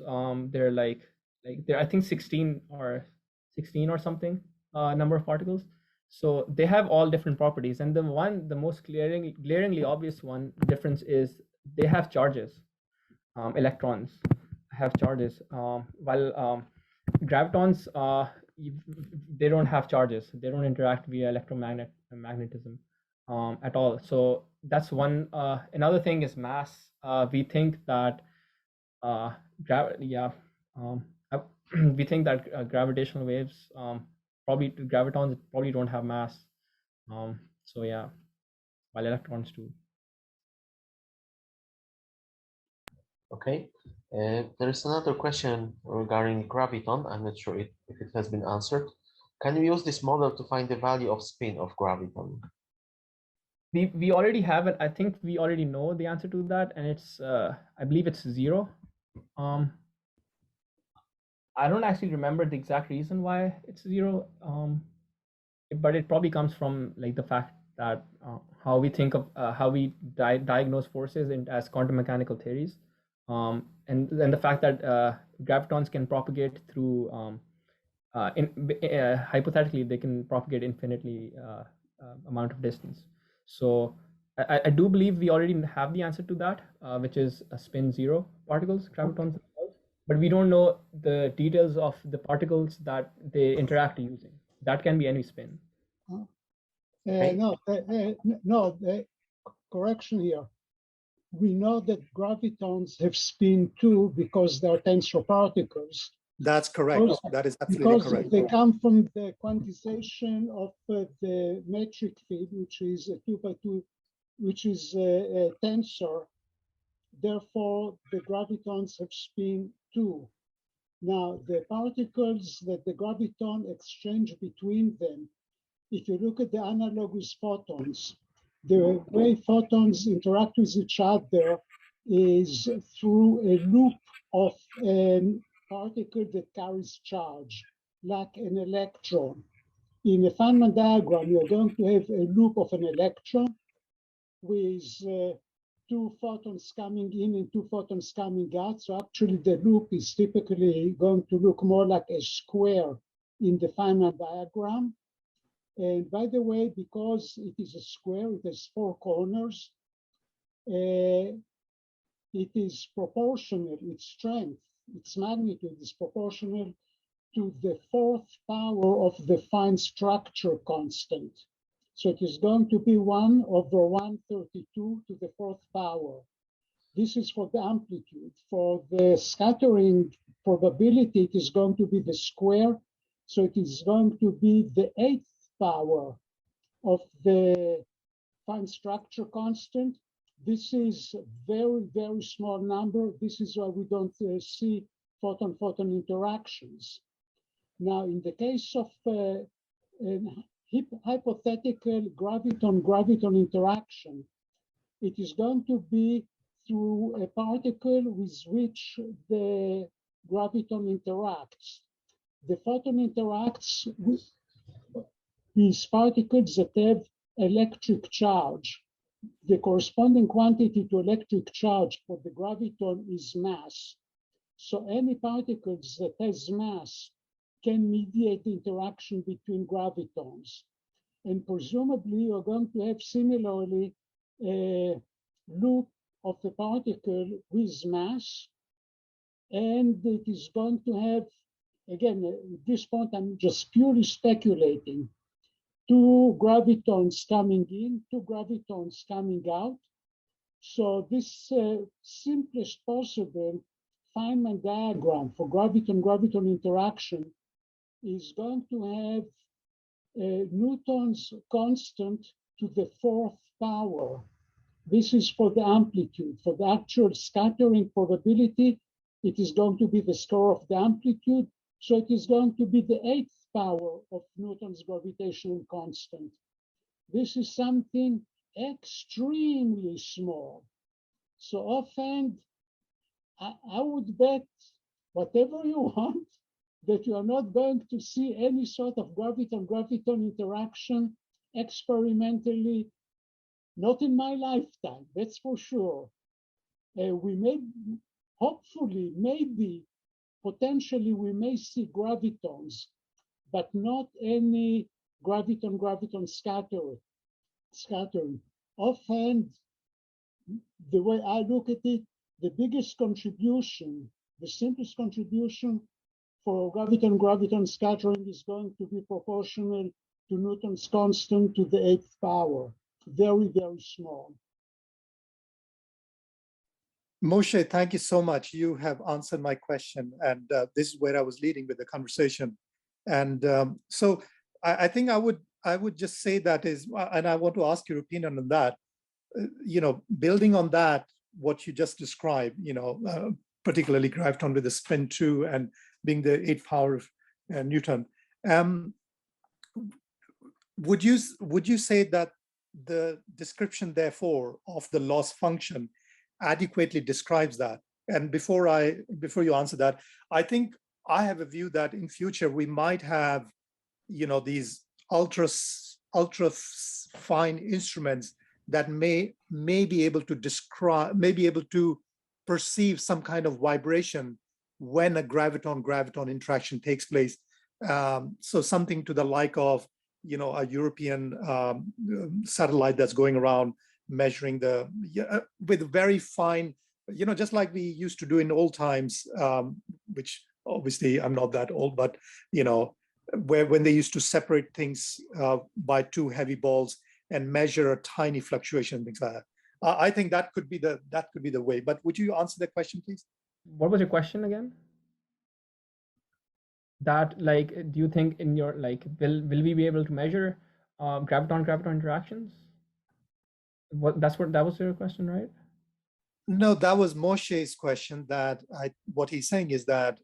They're like they're I think 16 or something number of particles. So they have all different properties, and the most glaringly obvious one difference is they have charges. Electrons have charges, while gravitons they don't have charges. They don't interact via electromagnetism at all. So that's one. Another thing is mass. We think that we think that gravitational waves, gravitons probably don't have mass. So yeah, while electrons do. Okay. There is another question regarding graviton. I'm not sure if it has been answered. Can you use this model to find the value of spin of graviton? We already have it. I think we already know the answer to that, and it's I believe it's 0. I don't actually remember the exact reason why it's 0. But it probably comes from like the fact that how we think of how we diagnose forces as quantum mechanical theories, and then the fact that gravitons can propagate through hypothetically they can propagate infinitely amount of distance. So I do believe we already have the answer to that, which is a spin 0 particles, gravitons, but we don't know the details of the particles that they interact using. That can be any spin. No, correction here. We know that gravitons have spin 2 because they're tensor particles. That's correct. That is absolutely because correct. they come from the quantization of the metric field, which is a 2 by 2, which is a tensor. Therefore, the gravitons have spin 2. Now, the particles that the graviton exchange between them, if you look at the analogous photons, the way photons interact with each other is through a loop of a particle that carries charge, like an electron. In a Feynman diagram, you're going to have a loop of an electron with 2 photons coming in and 2 photons coming out. So actually the loop is typically going to look more like a square in the Feynman diagram. And by the way, because it is a square, it has 4 corners, it is proportional, its strength, its magnitude is proportional to the 4th power of the fine structure constant. So it is going to be 1 over 132 to the 4th power. This is for the amplitude. For the scattering probability, it is going to be the square. So it is going to be the 8th power of the fine structure constant. This is a very, very small number. This is why we don't see photon-photon interactions. Now, in the case of hypothetical graviton-graviton interaction, it is going to be through a particle with which the graviton interacts. The photon interacts with these particles that have electric charge. The corresponding quantity to electric charge for the graviton is mass. So any particles that has mass can mediate the interaction between gravitons. And presumably you're going to have similarly a loop of the particle with mass, and it is going to have, again, at this point I'm just purely speculating, 2 gravitons coming in, 2 gravitons coming out. So this simplest possible Feynman diagram for graviton-graviton interaction is going to have Newton's constant to the 4th power. This is for the amplitude. For the actual scattering probability, it is going to be the square of the amplitude. So it is going to be the 8th power of Newton's gravitational constant. This is something extremely small. So offhand, I would bet whatever you want that you are not going to see any sort of graviton-graviton interaction experimentally, not in my lifetime, that's for sure. We may, hopefully, maybe, potentially, we may see gravitons, but not any graviton-graviton scattering. Offhand, the way I look at it, the biggest contribution, the simplest contribution for graviton-graviton scattering is going to be proportional to Newton's constant to the 8th power. Very, very small. Moshe, thank you so much. You have answered my question, and this is where I was leading with the conversation. And so I think I would just say that is, and I want to ask your opinion on that. Building on that, what you just described, particularly Graviton with the spin 2 and being the 8th power of Newton. Would you say that the description, therefore, of the loss function adequately describes that? And before you answer that, I think I have a view that in future we might have, these ultra fine instruments that may be able to perceive some kind of vibration when a graviton interaction takes place. So something to the like of, a European satellite that's going around measuring with very fine, just like we used to do in old times, which obviously I'm not that old, but, when they used to separate things by 2 heavy balls and measure a tiny fluctuation, things like that. I think that could be the way. But would you answer the question, please? What was your question again? That, do you think in your, will we be able to measure graviton interactions? That was your question, right? No, that was Moshe's question. That what he's saying is that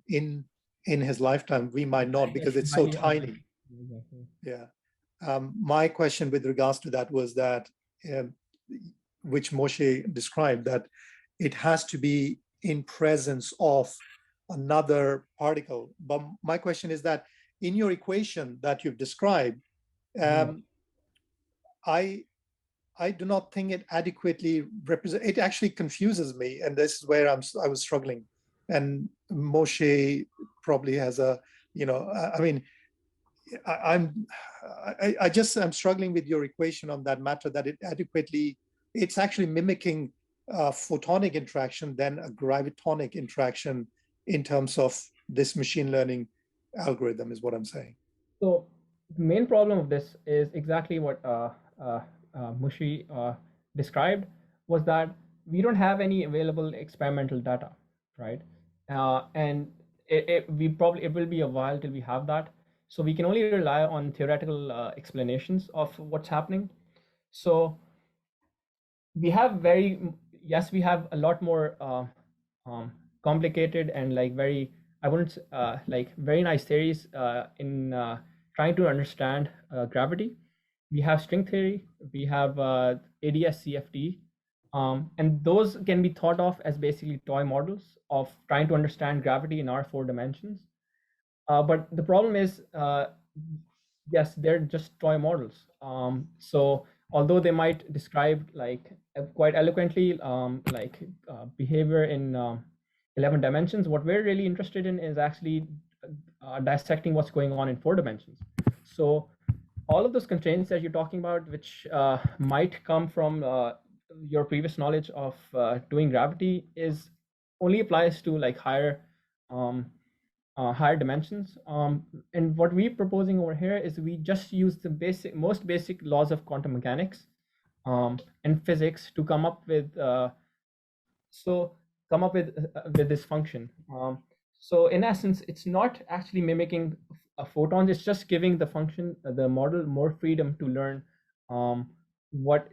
in his lifetime we might not, because it's so tiny. Exactly. Yeah. My question with regards to that was that, which Moshe described, that it has to be in presence of another particle. But my question is that in your equation that you've described, I do not think it adequately represents. It actually confuses me, and this is where I was struggling. And Moshe probably has I'm struggling with your equation on that matter, that it's actually mimicking photonic interaction than a gravitonic interaction in terms of this machine learning algorithm, is what I'm saying. So the main problem of this is exactly what Mushi described, was that we don't have any available experimental data, right? And it will be a while till we have that. So we can only rely on theoretical explanations of what's happening. So we have we have a lot more complicated and very nice theories in trying to understand gravity. We have string theory, we have ADS CFD, and those can be thought of as basically toy models of trying to understand gravity in our 4 dimensions. But the problem is, yes, they're just toy models. So although they might describe quite eloquently behavior in 11 dimensions, what we're really interested in is actually dissecting what's going on in 4 dimensions. So all of those constraints that you're talking about, which might come from your previous knowledge of doing gravity, only applies to higher dimensions. And what we're proposing over here is we just use the most basic laws of quantum mechanics and physics to come up with this function. So in essence, it's not actually mimicking photons. It's just giving the function, the model, more freedom to learn what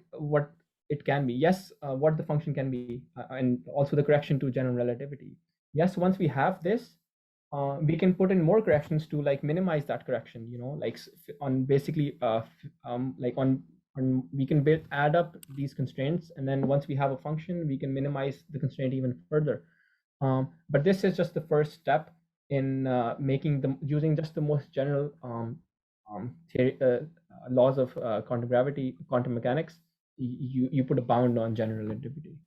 it can be. Yes, what the function can be, and also the correction to general relativity. Yes, once we have this, we can put in more corrections to minimize that correction. On basically we can add up these constraints, and then once we have a function, we can minimize the constraint even further. But this is just the first step in using just the most general theory, laws of quantum gravity, quantum mechanics. You put a bound on general relativity.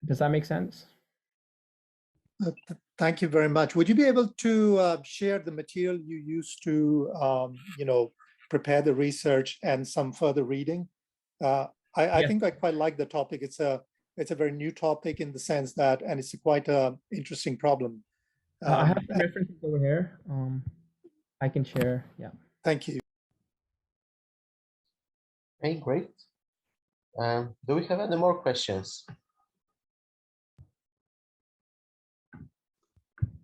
Does that make sense? Thank you very much. Would you be able to share the material you used to, prepare the research and some further reading? I think I quite like the topic. It's a very new topic in the sense that, and it's quite an interesting problem. I have some references over here. I can share. Yeah. Thank you. Okay, great. Do we have any more questions?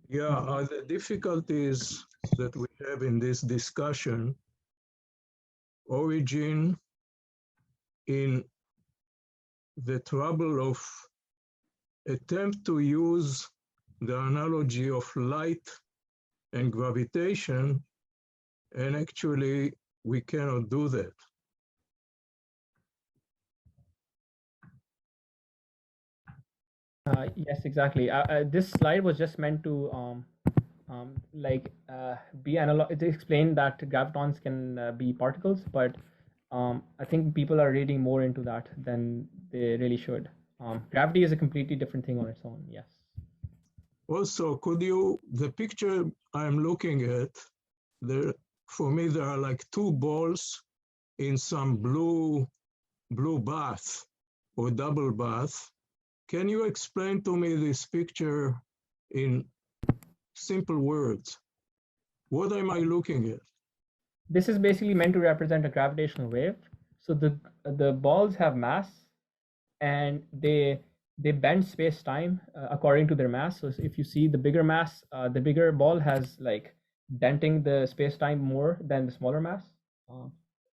Yeah, the difficulties that we have in this discussion origin in the trouble of attempt to use the analogy of light and gravitation, and actually we cannot do that. Yes, exactly. This slide was just meant to be analog to explain that gravitons can be particles, but I think people are reading more into that than they really should. Gravity is a completely different thing on its own. Yes. Also, the picture I'm looking at, for me, there are like two balls in some blue bath or double bath. Can you explain to me this picture in simple words? What am I looking at? This is basically meant to represent a gravitational wave. So the balls have mass, and they bend space-time according to their mass. So if you see the bigger mass, the bigger ball has like denting the space-time more than the smaller mass.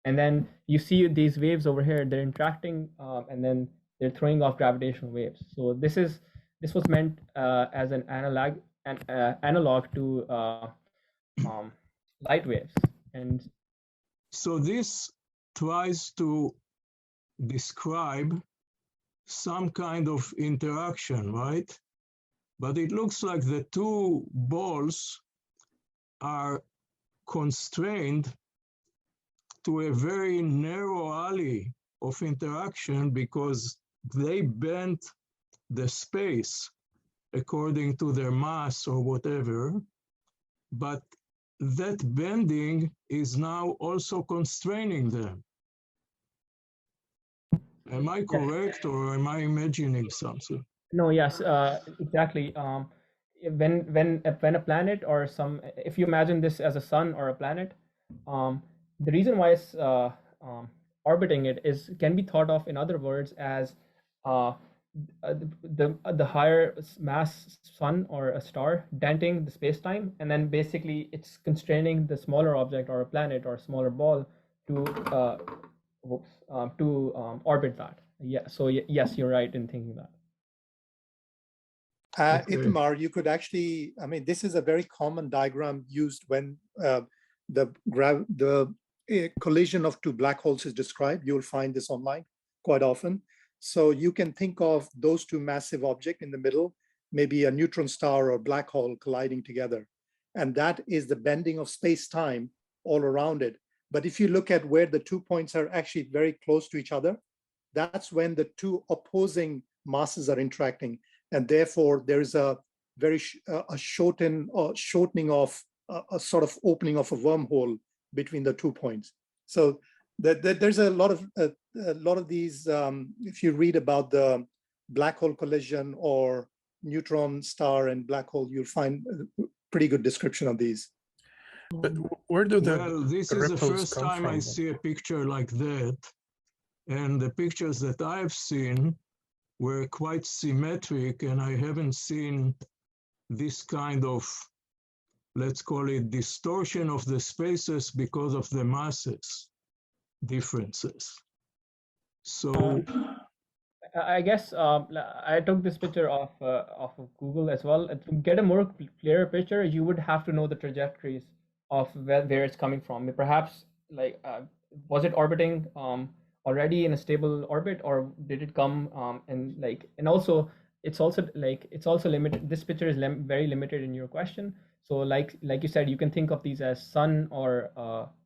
And then you see these waves over here, they're interacting, and then they're throwing off gravitational waves. So this was meant as an analog to light waves. And so this tries to describe some kind of interaction, right? But it looks like the two balls are constrained to a very narrow alley of interaction because they bend the space according to their mass or whatever, but that bending is now also constraining them. Am I correct, or am I imagining something? No, yes, exactly. When a planet or if you imagine this as a sun or a planet, the reason why it's orbiting it can be thought of, in other words, as the higher mass sun or a star denting the space-time, and then basically it's constraining the smaller object or a planet or a smaller ball to orbit that. Yeah. So yes, you're right in thinking that. Okay. Itamar, you could actually, I mean, this is a very common diagram used when the collision of two black holes is described. You'll find this online quite often. So you can think of those two massive objects in the middle, maybe a neutron star or black hole colliding together. And that is the bending of space-time all around it. But if you look at where the 2 points are actually very close to each other, that's when the two opposing masses are interacting. And therefore, there is a very shortening of a sort of opening of a wormhole between the 2 points. So there's a lot of these. If you read about the black hole collision or neutron star and black hole, you'll find a pretty good description of these. But where do this is the first time I see a picture like that, and the pictures that I've seen were quite symmetric, and I haven't seen this kind of, let's call it, distortion of the spaces because of the masses differences. So I guess I took this picture off of Google as well. To get a more clearer picture, you would have to know the trajectories of where it's coming from. Perhaps was it orbiting already in a stable orbit, or did it come and also it's also limited. This picture is very limited in your question. So like you said, you can think of these as sun or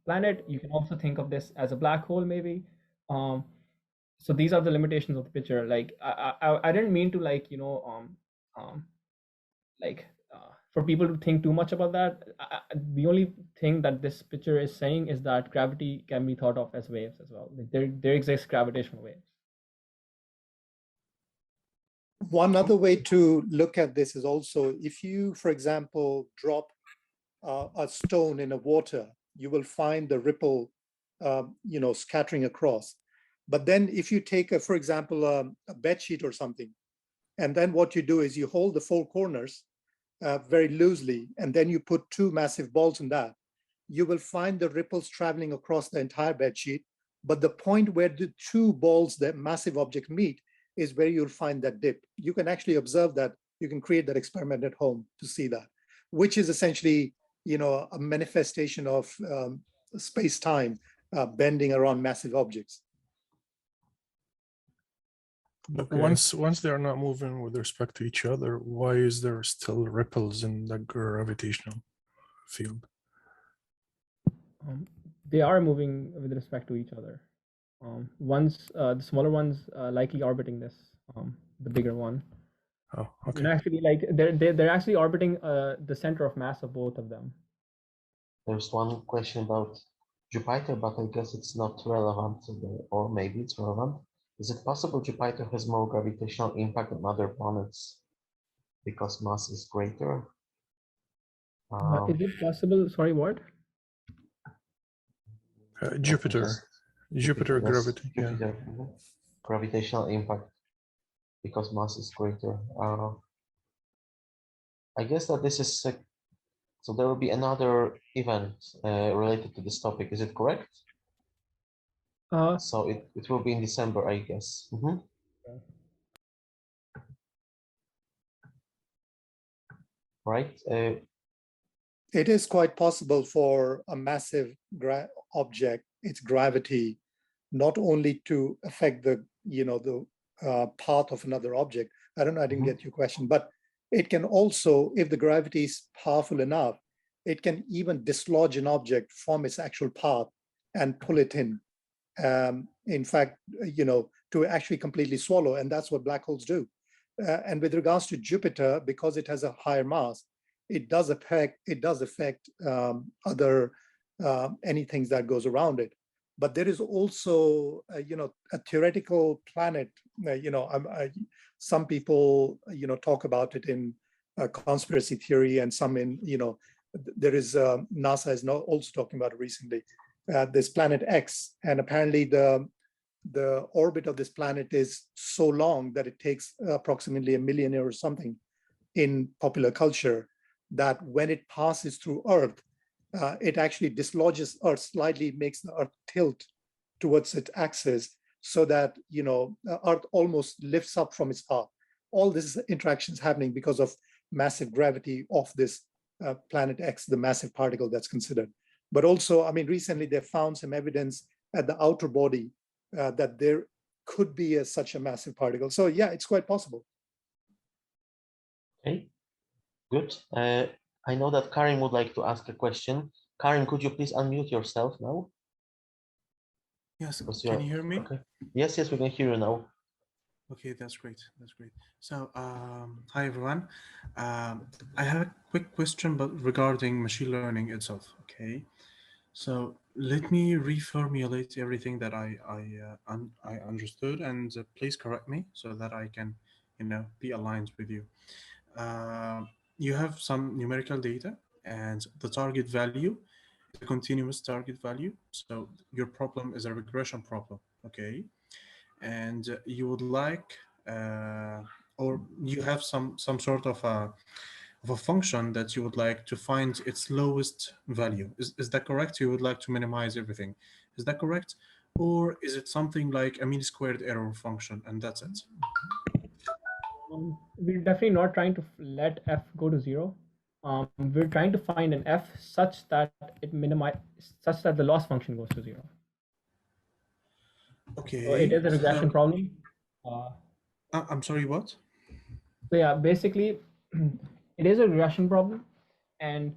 planet. You can also think of this as a black hole maybe. So these are the limitations of the picture. Like I didn't mean to for people to think too much about that. The only thing that this picture is saying is that gravity can be thought of as waves as well. Like there exist gravitational waves. One other way to look at this is also, if you, for example, drop a stone in a water, you will find the ripple, scattering across. But then if you take, for example, a bed sheet or something, and then what you do is you hold the four corners very loosely, and then you put two massive balls in that, you will find the ripples traveling across the entire bed sheet. But the point where the two balls, that massive object, meet is where you'll find that dip. You can actually observe that. You can create that experiment at home to see that, which is essentially, you know, a manifestation of space-time bending around massive objects. But Okay. once they're not moving with respect to each other, why is there still ripples in the gravitational field? They are moving with respect to each other. One's the smaller one's likely orbiting this, the bigger one. Oh, And okay. actually, like they're actually orbiting the center of mass of both of them. There's one question about Jupiter, but I guess it's not relevant today, or maybe it's relevant. Is it possible Jupiter has more gravitational impact on other planets because mass is greater? Is it possible? Sorry, what? Jupiter yes, gravity. Yeah. Jupiter, gravitational impact because mass is greater. I guess that this is so there will be another event related to this topic. Is it correct? So it will be in December, I guess. Right? It is quite possible for a massive object, its gravity, not only to affect the, you know, the path of another object. I don't know, I didn't get your question, but it can also, if the gravity is powerful enough, it can even dislodge an object from its actual path and pull it in. In fact, you know, to actually completely swallow, and that's what black holes do. And with regards to Jupiter, because it has a higher mass, it does affect other anything that goes around it. But there is also, you know, a theoretical planet. You know, some people, you know, talk about it in conspiracy theory, and some in, you know, there is NASA is now also talking about it recently. This planet X, and apparently the orbit of this planet is so long that it takes approximately 1 million years or something in popular culture, that when it passes through Earth, it actually dislodges Earth slightly, makes the Earth tilt towards its axis, so that, you know, Earth almost lifts up from its path. All this interactions happening because of massive gravity of this planet X, the massive particle that's considered. But also, I mean, recently they found some evidence at the outer body that there could be such a massive particle. So yeah, it's quite possible. Okay, good. I know that Karim would like to ask a question. Karim, could you please unmute yourself now? Yes, can you hear me? Okay. Yes, we can hear you now. Okay, that's great. That's great. So, hi everyone. I have a quick question, but regarding machine learning itself. Okay, so let me reformulate everything that I understood, and please correct me so that I can, you know, be aligned with you. You have some numerical data, and the target value is a continuous target value. So your problem is a regression problem. Okay. And you would like, or you have some sort of a function that you would like to find its lowest value. Is that correct? You would like to minimize everything. Is that correct? Or is it something like a mean squared error function and that's it? We're definitely not trying to let f go to 0. We're trying to find an f such that such that the loss function goes to 0. Okay. So it is a regression problem. I'm sorry, what? So yeah, basically, it is a regression problem, and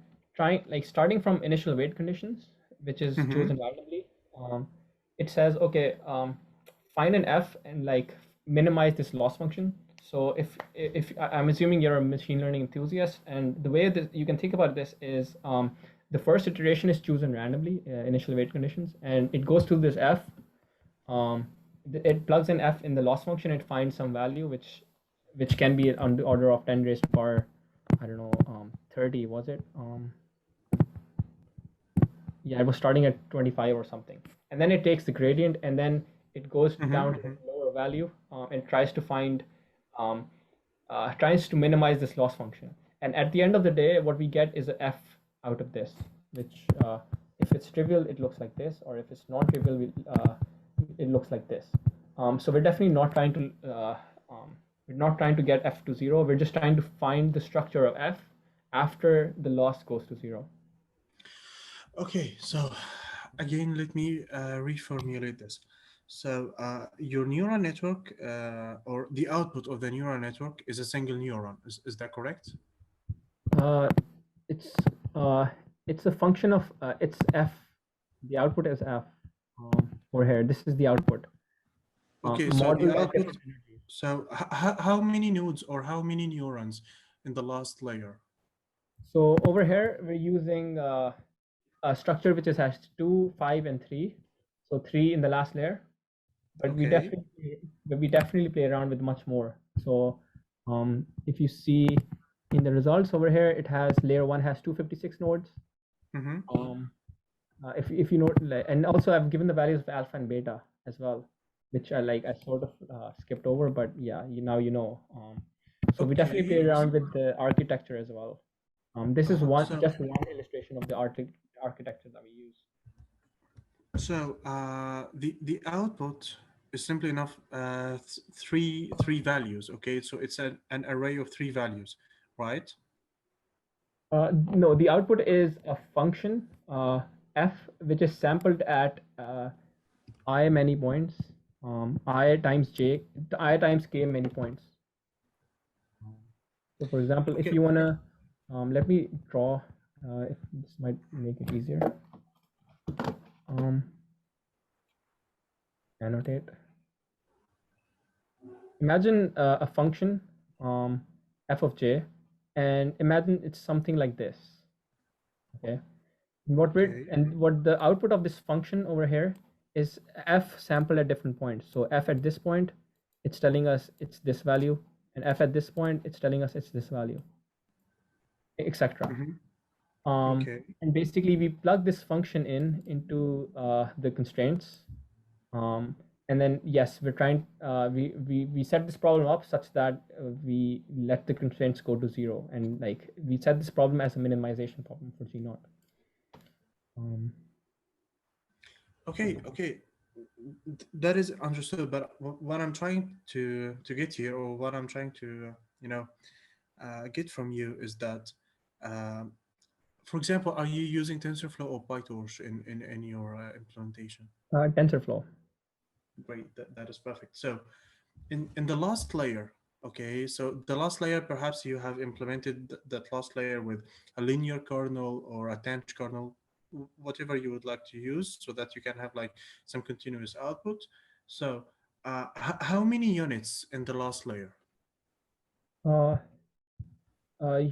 starting from initial weight conditions, which is chosen randomly. It says, okay, find an f and like minimize this loss function. So if I'm assuming you're a machine learning enthusiast, and the way that you can think about this is the first iteration is chosen randomly, initial weight conditions, and it goes through this f. It plugs in f in the loss function. It finds some value which can be on the order of 10 raised to power, I don't know, 30, was it? Yeah, it was starting at 25 or something. And then it takes the gradient, and then it goes Mhm, down to mhm. a lower value and tries to find, tries to minimize this loss function. And at the end of the day, what we get is a f out of this, which if it's trivial, it looks like this, or if it's non-trivial, it looks like this. So we're definitely not trying to we're not trying to get f to 0. We're just trying to find the structure of f after the loss goes to 0. Okay, so again, let me reformulate this. So your neural network or the output of the neural network is a single neuron. Is that correct? Uh, it's uh, it's a function of it's f. The output is f over here. This is the output. Okay, so the Model at output. different energies. So how many nodes or how many neurons in the last layer? So over here we're using a structure which has 2, 5, and 3. So 3 in the last layer, but we Okay. definitely play around with much more. So if you see in the results over here, it has layer 1 has 256 nodes. Mm-hmm. If you note, and also I've given the values of alpha and beta as well, which I sort of skipped over, but yeah, now you know. So we definitely play Okay. around with the architecture as well. This is So just one illustration of the architecture that we use. so the output is simply enough three values. Okay, so it's an array of 3 values, right? No, the output is a function f, which is sampled at I many points, I times k many points. So for example, if Okay. you wanna, let me draw, if this might make it easier. Annotate. Imagine a function f of j, and imagine it's something like this. Okay. What the output of this function over here is f sampled at different points. So f at this point, it's telling us it's this value, and f at this point, it's telling us it's this value, etc. Okay. And basically we plug this function into the constraints, and then yes, we're trying we set this problem up such that we let the constraints go to 0, and like we set this problem as a minimization problem for G0. Okay. That is understood, but what I'm trying to get here, or what I'm trying to get from you, is that for example, are you using TensorFlow or PyTorch in your implementation? TensorFlow. Great, that is perfect. So in the last layer, okay, so the last layer, perhaps you have implemented that last layer with a linear kernel or a tanh kernel, whatever you would like to use, so that you can have like some continuous output. So how many units in the last layer?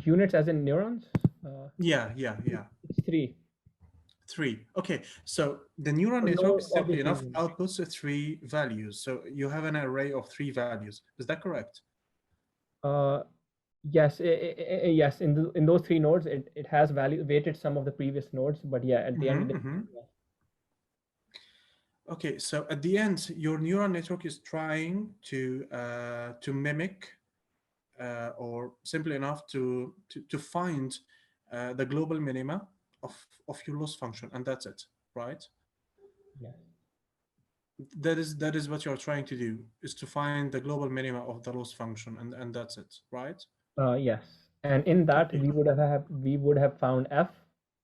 Units as in neurons? Yeah. It's 3. 3. Okay, so the neural For network no simply obvious enough reason. outputs 3 values. So you have an array of 3 values. Is that correct? Yes, yes. In those 3 nodes, it has weighted some of the previous nodes, but yeah, at the end of the day, yeah. Okay, so at the end, your neural network is trying to mimic, or simply enough to find the global minima of your loss function, and that's it, right? Yes. That is what you're trying to do, is to find the global minima of the loss function, and that's it, right? Yes, and in that Okay. we would have found f,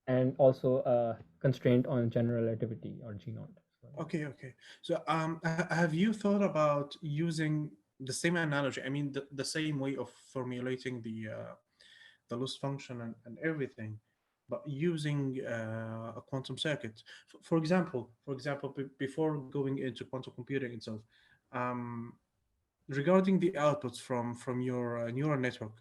and also a constraint on general relativity or G0. Okay. So have you thought about using the same analogy? I mean, the same way of formulating the loss function and everything, but using a quantum circuit. For example, before going into quantum computing itself, um, regarding the outputs from your neural network,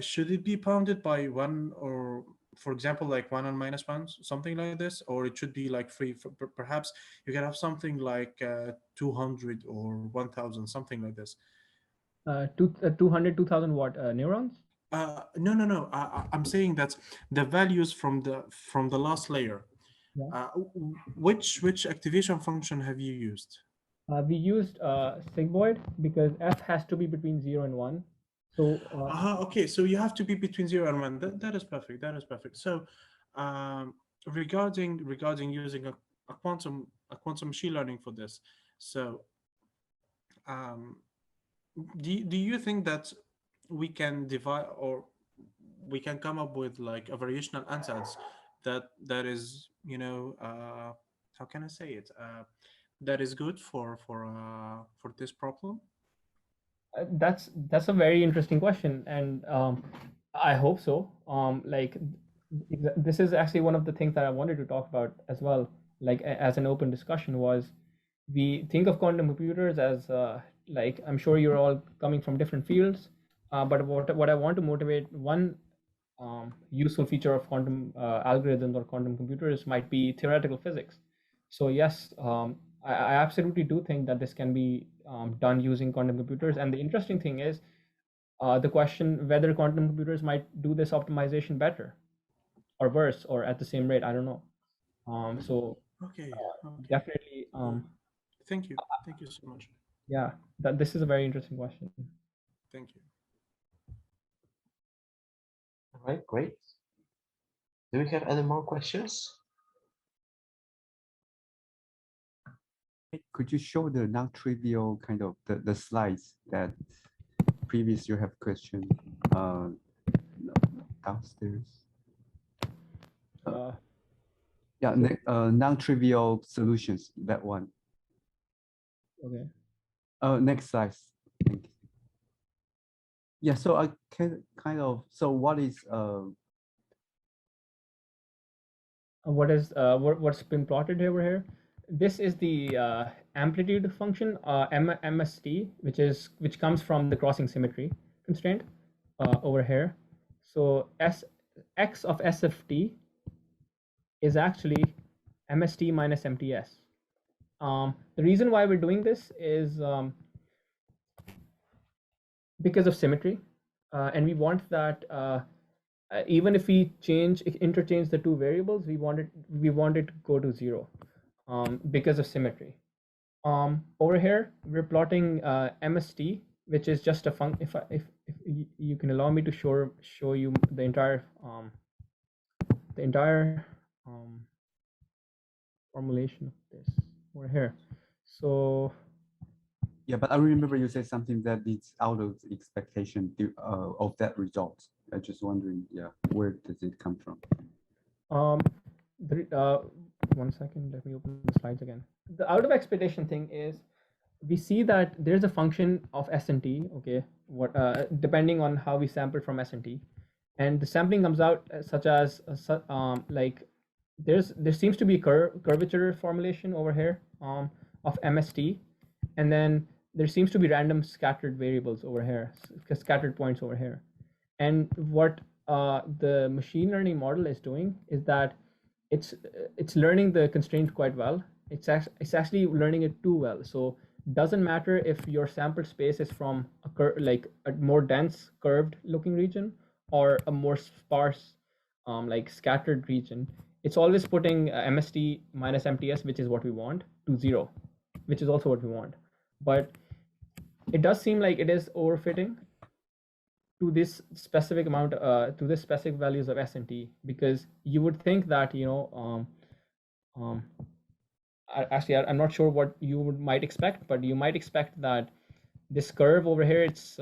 should it be bounded by 1, or for example like 1 and -1, something like this, or it should be like free? Perhaps you can have something like 200 or 1000, something like this. 200, 2000 watt neurons? No. I'm saying that the values from the last layer. Yeah. Which activation function have you used? We used sigmoid because f has to be between 0 and 1. So okay, so you have to be between 0 and 1. That is perfect. That is perfect. So regarding using a quantum machine learning for this, so do you think that we can divide, or we can come up with like a variational ansatz that is, you know, how can I say it, that is good for this problem? that's a very interesting question, and I hope so. This is actually one of the things that I wanted to talk about as well, like as an open discussion, was we think of quantum computers as like, I'm sure you're all coming from different fields, but what I want to motivate, one useful feature of quantum algorithms or quantum computers might be theoretical physics. So yes, I absolutely do think that this can be done using quantum computers. And the interesting thing is the question whether quantum computers might do this optimization better or worse or at the same rate. I don't know. So Okay. definitely. Thank you so much. Yeah, that this is a very interesting question. Thank you. All right, great. Do we have any more questions? Could you show the non-trivial kind of the slides that previous you have question downstairs? Yeah, non-trivial solutions, that one. Okay. Next slide. Thank you. Yeah, so I can kind of, so what is what's been plotted over here? This is the amplitude function, MST, which comes from the crossing symmetry constraint over here. So x of S of t is actually MST minus MTS. The reason why we're doing this is because of symmetry, and we want that even if we interchange the two variables, we want it to go to 0 because of symmetry. Over here we're plotting MST, which is just a function. If you can allow me to show you the entire formulation of this over here. So yeah, but I remember you said something that it's out of expectation of that result. I just wondering, yeah, where does it come from? One second, let me open the slides again. The out of expectation thing is we see that there's a function of S and T, okay, depending on how we sample from S and T, and the sampling comes out such as like there seems to be curvature formulation over here of MST, and then there seems to be random scattered variables over here, scattered points over here. And what the machine learning model is doing is that it's learning the constraint quite well. It's actually learning it too well. So it doesn't matter if your sample space is from a more dense curved looking region or a more sparse like scattered region. It's always putting MST minus MTS, which is what we want, to 0, which is also what we want. But it does seem like it is overfitting to this specific amount, to this specific values of S and T, because you would think that, you know, actually, I'm not sure what you might expect, but you might expect that this curve over here, it's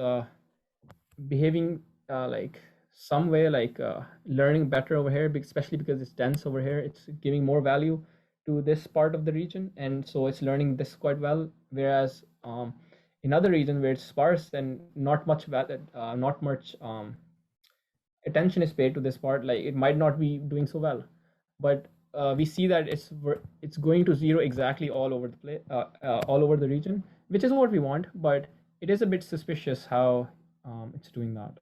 behaving like some way, like learning better over here, especially because it's dense over here. It's giving more value to this part of the region, and so it's learning this quite well. Whereas in other regions where it's sparse and not much attention is paid to this part, like it might not be doing so well. But we see that it's going to 0 exactly all over the place, all over the region, which is what we want. But it is a bit suspicious how it's doing that.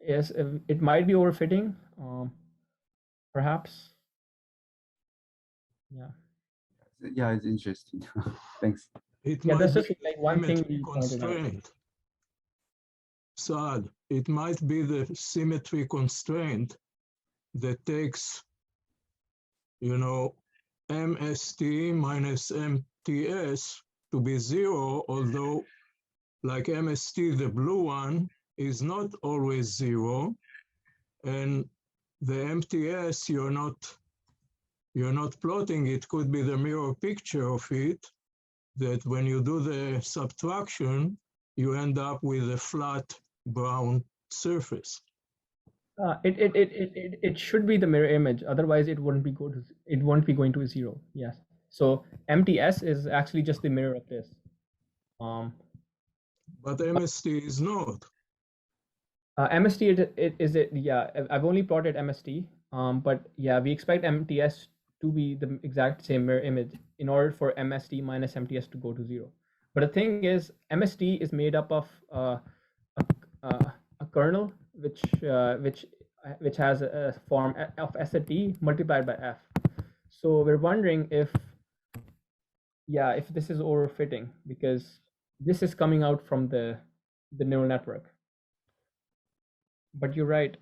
Yes, it might be overfitting, perhaps. Yeah. Yeah, it's interesting. Thanks. It Yeah, might that's be just like one thing symmetry we pointed out. constraint. Saad, it might be the symmetry constraint that takes, you know, MST minus MTS to be 0, although like MST, the blue one is not always 0, and the MTS you're not plotting. It could be the mirror picture of it, that when you do the subtraction, you end up with a flat brown surface. It should be the mirror image. Otherwise, it won't be going to 0. Yes. So MTS is actually just the mirror of this. But MST is not. MST yeah. I've only plotted MST. But yeah, we expect MTS to be the exact same mirror image in order for MST minus MTS to go to 0. But the thing is, MST is made up of a kernel which has a form of S at T multiplied by F. So we're wondering if this is overfitting, because this is coming out from the neural network. But you're right,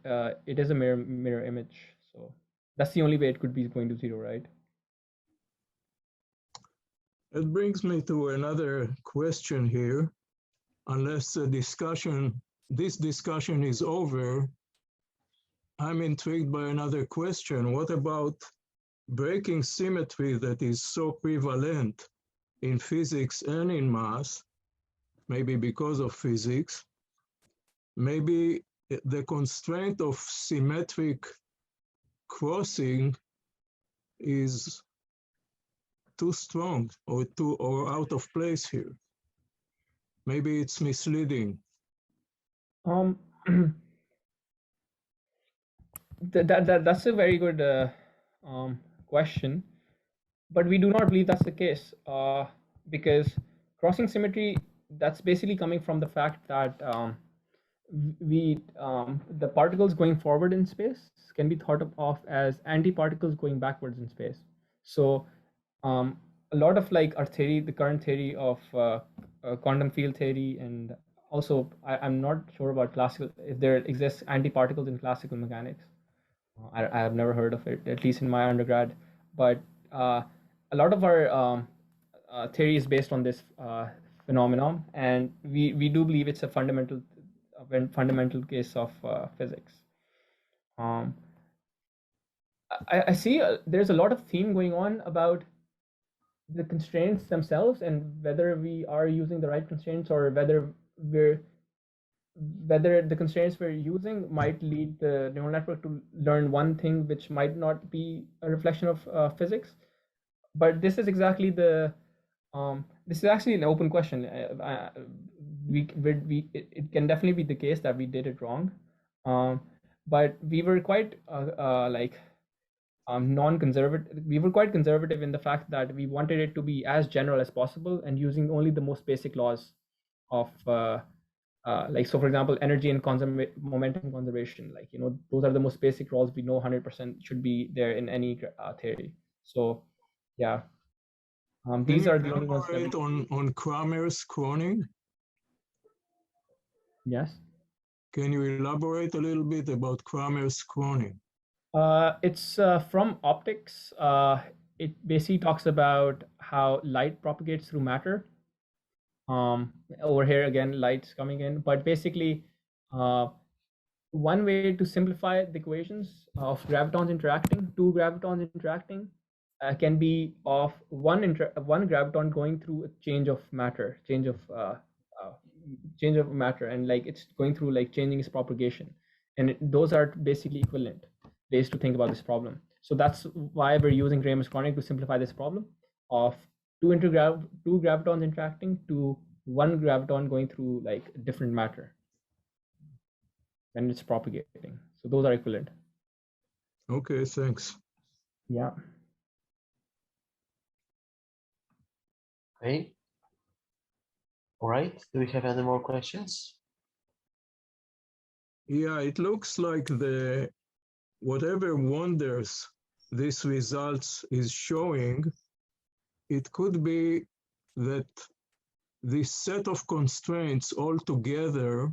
it is a mirror image. So that's the only way it could be going to 0, right? It brings me to another question here. Unless this discussion is over, I'm intrigued by another question. What about breaking symmetry that is so prevalent in physics and in math, maybe because of physics? Maybe the constraint of symmetric crossing is too strong or out of place here. Maybe it's misleading. That's a very good question, but we do not believe that's the case, because crossing symmetry, that's basically coming from the fact that the particles going forward in space can be thought of as antiparticles going backwards in space. So a lot of like our theory, the current theory of quantum field theory, and also I'm not sure about classical, if there exists antiparticles in classical mechanics. I have never heard of it, at least in my undergrad. But a lot of our theory is based on this phenomenon, and we do believe it's a fundamental case of physics. I see there's a lot of theme going on about the constraints themselves and whether we are using the right constraints, or whether the constraints we're using might lead the neural network to learn one thing which might not be a reflection of physics. But this is exactly this is actually an open question. It can definitely be the case that we did it wrong, but we were quite non-conservative. We were quite conservative in the fact that we wanted it to be as general as possible and using only the most basic laws of so for example, energy and momentum conservation, those are the most basic laws we know 100% should be there in any theory. So yeah, these are the only ones that on Kramer's chroning. Yes. Can you elaborate a little bit about Kramer's chroning? It's from optics. It basically talks about how light propagates through matter. Over here again, light's coming in, but basically one way to simplify the equations of gravitons interacting, two gravitons interacting, can be of one graviton going through a change of matter, change of matter, and it's going through changing its propagation, and those are basically equivalent ways to think about this problem. So that's why we're using Kramer's chroning to simplify this problem of two gravitons interacting to one graviton going through different matter, and it's propagating. So those are equivalent. Okay, thanks. Yeah. Okay. All right. Do we have any more questions? Yeah, it looks like whatever wonders this results is showing, it could be that this set of constraints all together,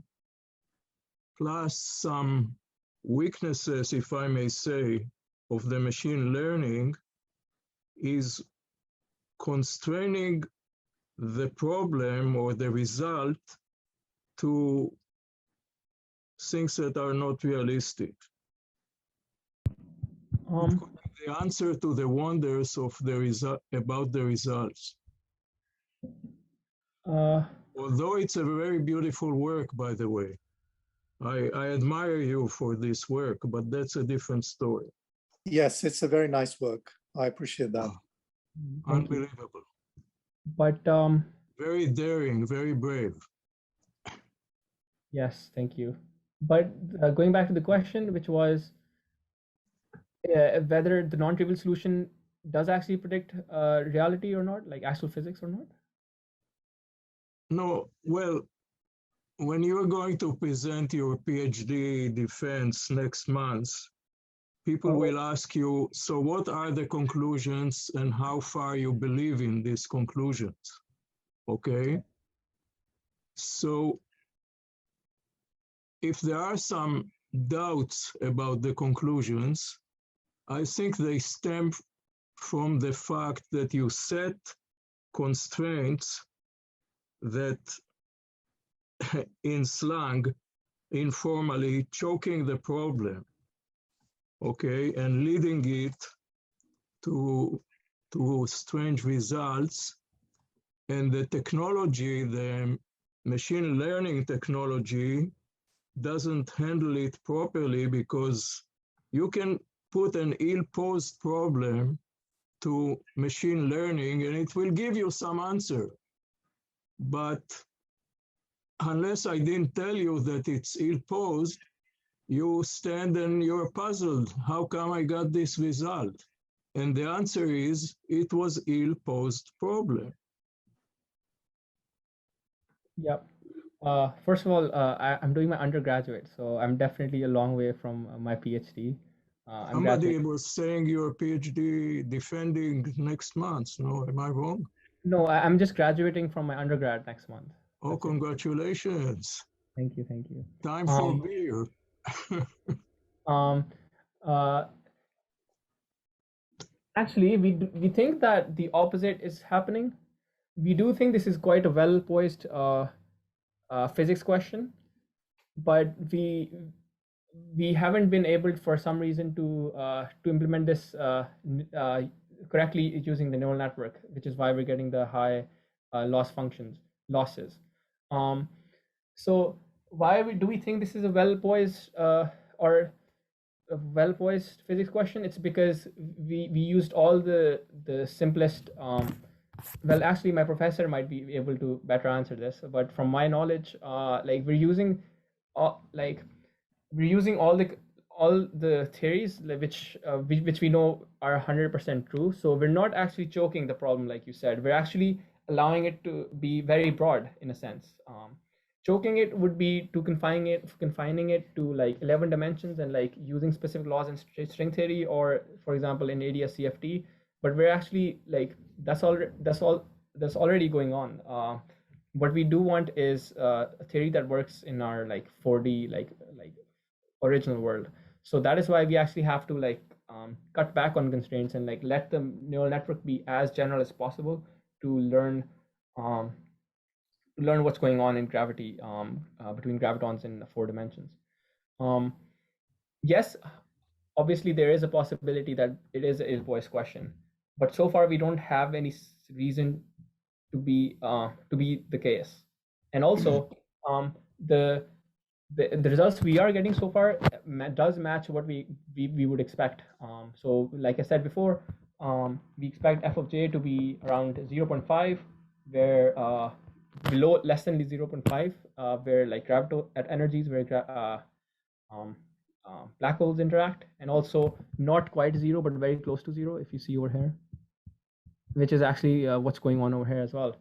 plus some weaknesses, if I may say, of the machine learning, is constraining the problem or the result to things that are not realistic. It could be the answer to the wonders of the result about the results. Although it's a very beautiful work, by the way. I admire you for this work, but that's a different story. Yes, it's a very nice work. I appreciate that. Unbelievable. But very daring, very brave. Yes, thank you. But going back to the question, which was whether the non-trivial solution does actually predict reality or not, like actual physics or not? No, well, when you're going to present your PhD defense next month, people will ask you, so what are the conclusions and how far you believe in these conclusions? Okay? So if there are some doubts about the conclusions, I think they stem from the fact that you set constraints that in slang, informally choking the problem, okay, and leading it to strange results. And the technology, the machine learning technology, doesn't handle it properly because you can put an ill-posed problem to machine learning and it will give you some answer. But unless I didn't tell you that it's ill-posed, you stand and you're puzzled. How come I got this result? And the answer is, it was ill-posed problem. Yep. First of all, I'm doing my undergraduate, so I'm definitely a long way from my PhD. Somebody was saying your PhD defending next month. No, am I wrong? No, I'm just graduating from my undergrad next month. Oh, congratulations. Thank you, thank you. Time for beer. Actually, we think that the opposite is happening. We do think this is quite a well-posed physics question, but we haven't been able, for some reason, to implement this correctly using the neural network, which is why we're getting the high losses. So why do we think this is a well-poised or a well-poised physics question? It's because we used all the simplest. Well, actually, my professor might be able to better answer this, but from my knowledge, like we're using all the theories which we know are 100% true. So we're not actually choking the problem, like you said. We're actually allowing it to be very broad in a sense. Choking it would be to confining it to like 11 dimensions and like using specific laws in string theory, or for example in ADS CFT. But we're actually like that's already going on. What we do want is a theory that works in our like 4D like original world. So that is why we actually have to like cut back on constraints and like let the neural network be as general as possible to learn what's going on in gravity between gravitons in 4 dimensions. Yes, obviously there is a possibility that it is a ill-posed question, but so far we don't have any reason to be the case. And also the results we are getting so far does match what we would expect. So like I said before, we expect f of j to be around 0.5, where below less than 0.5, where like graviton at energies where black holes interact, and also not quite 0 but very close to 0, if you see over here, which is actually what's going on over here as well.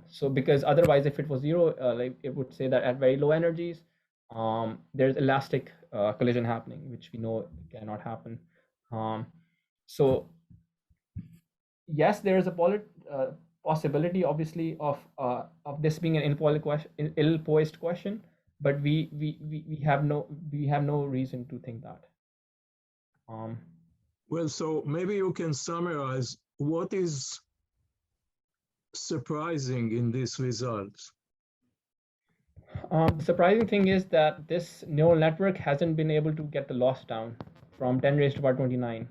So because otherwise if it was 0, like it would say that at very low energies there's elastic collision happening, which we know cannot happen. So yes, there is a possibility obviously of this being an ill-posed question, but we have no reason to think that. Well, so maybe you can summarize what is surprising in these results? The surprising thing is that this neural network hasn't been able to get the loss down from 10 raised to power 29.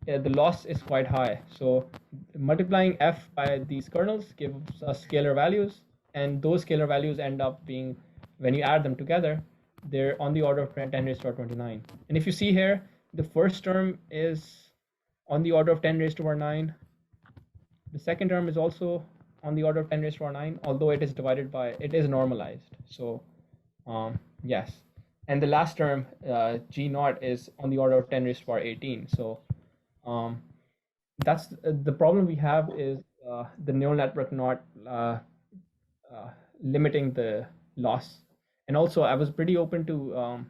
The loss is quite high. So multiplying f by these kernels gives us scalar values, and those scalar values end up being, when you add them together, they're on the order of 10 raised to power 29. And if you see here, the first term is on the order of 10 raised to power 9. The second term is also on the order of 10 raised to power 9, although it is divided by, it is normalized. So yes. And the last term, G naught, is on the order of 10 raised to power 18. So that's the problem we have, is the neural network not limiting the loss. And also, I was pretty open to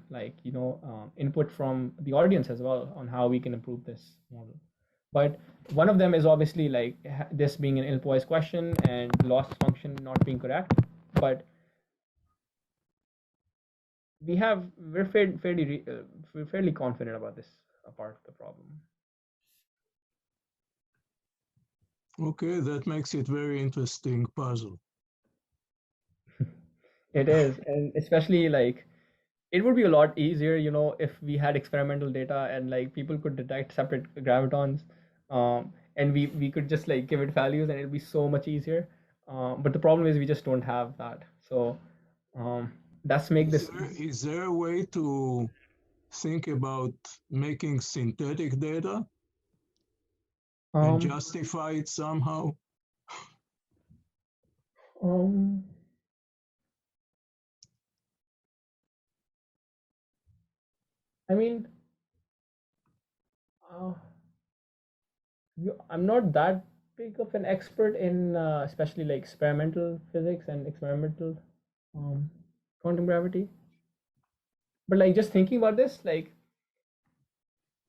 input from the audience as well on how we can improve this model. But one of them is obviously like this being an ill-posed question and loss function not being correct. But we're fairly confident about this part of the problem. Okay, that makes it very interesting puzzle. It is, and especially like it would be a lot easier, if we had experimental data and like people could detect separate gravitons, and we could just like give it values and it'd be so much easier. But the problem is we just don't have that. So that's make this. Is there a way to think about making synthetic data and justify it somehow? I mean, I'm not that big of an expert in especially like experimental physics and experimental quantum gravity. But like just thinking about this, like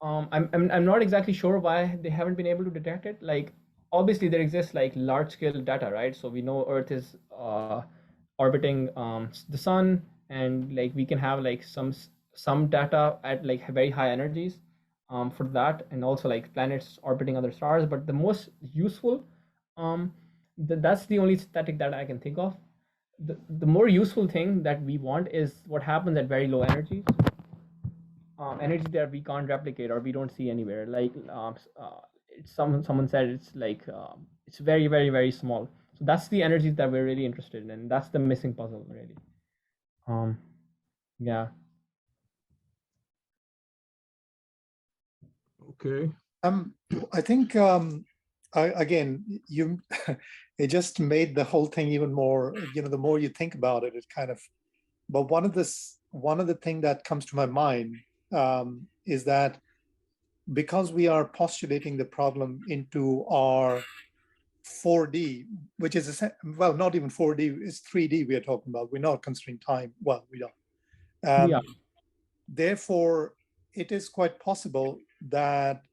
I'm not exactly sure why they haven't been able to detect it. Like obviously there exists like large scale data, right? So we know Earth is orbiting the sun, and like we can have like some data at like very high energies for that, and also like planets orbiting other stars. But the most useful, that's the only static data I can think of. The more useful thing that we want is what happens at very low energies, energy that we can't replicate or we don't see anywhere. Like someone said, it's like it's very, very, very small. So that's the energies that we're really interested in, and that's the missing puzzle, really. Yeah. Okay. I think again, you it just made the whole thing even more. The more you think about it, it kind of. But one of the thing that comes to my mind is that because we are postulating the problem into our 4D, which is well, not even 4D, it's 3D we are talking about. We're not considering time. Well, we are. Yeah. Therefore, it is quite possible that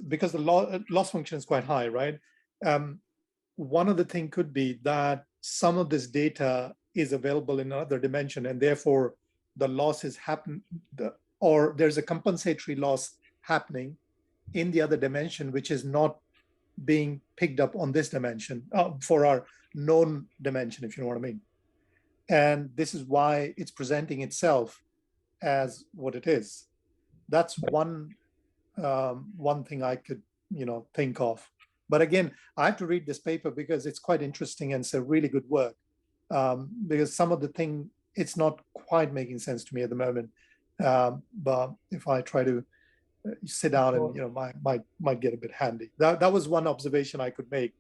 because the loss function is quite high, right? One of the things could be that some of this data is available in another dimension, and therefore the loss is or there's a compensatory loss happening in the other dimension, which is not being picked up on this dimension for our known dimension, if you know what I mean. And this is why it's presenting itself as what it is. That's one thing I could, think of. But again, I have to read this paper because it's quite interesting and it's a really good work. Because some of the thing, it's not quite making sense to me at the moment. But if I try to sit down and might get a bit handy. That was one observation I could make.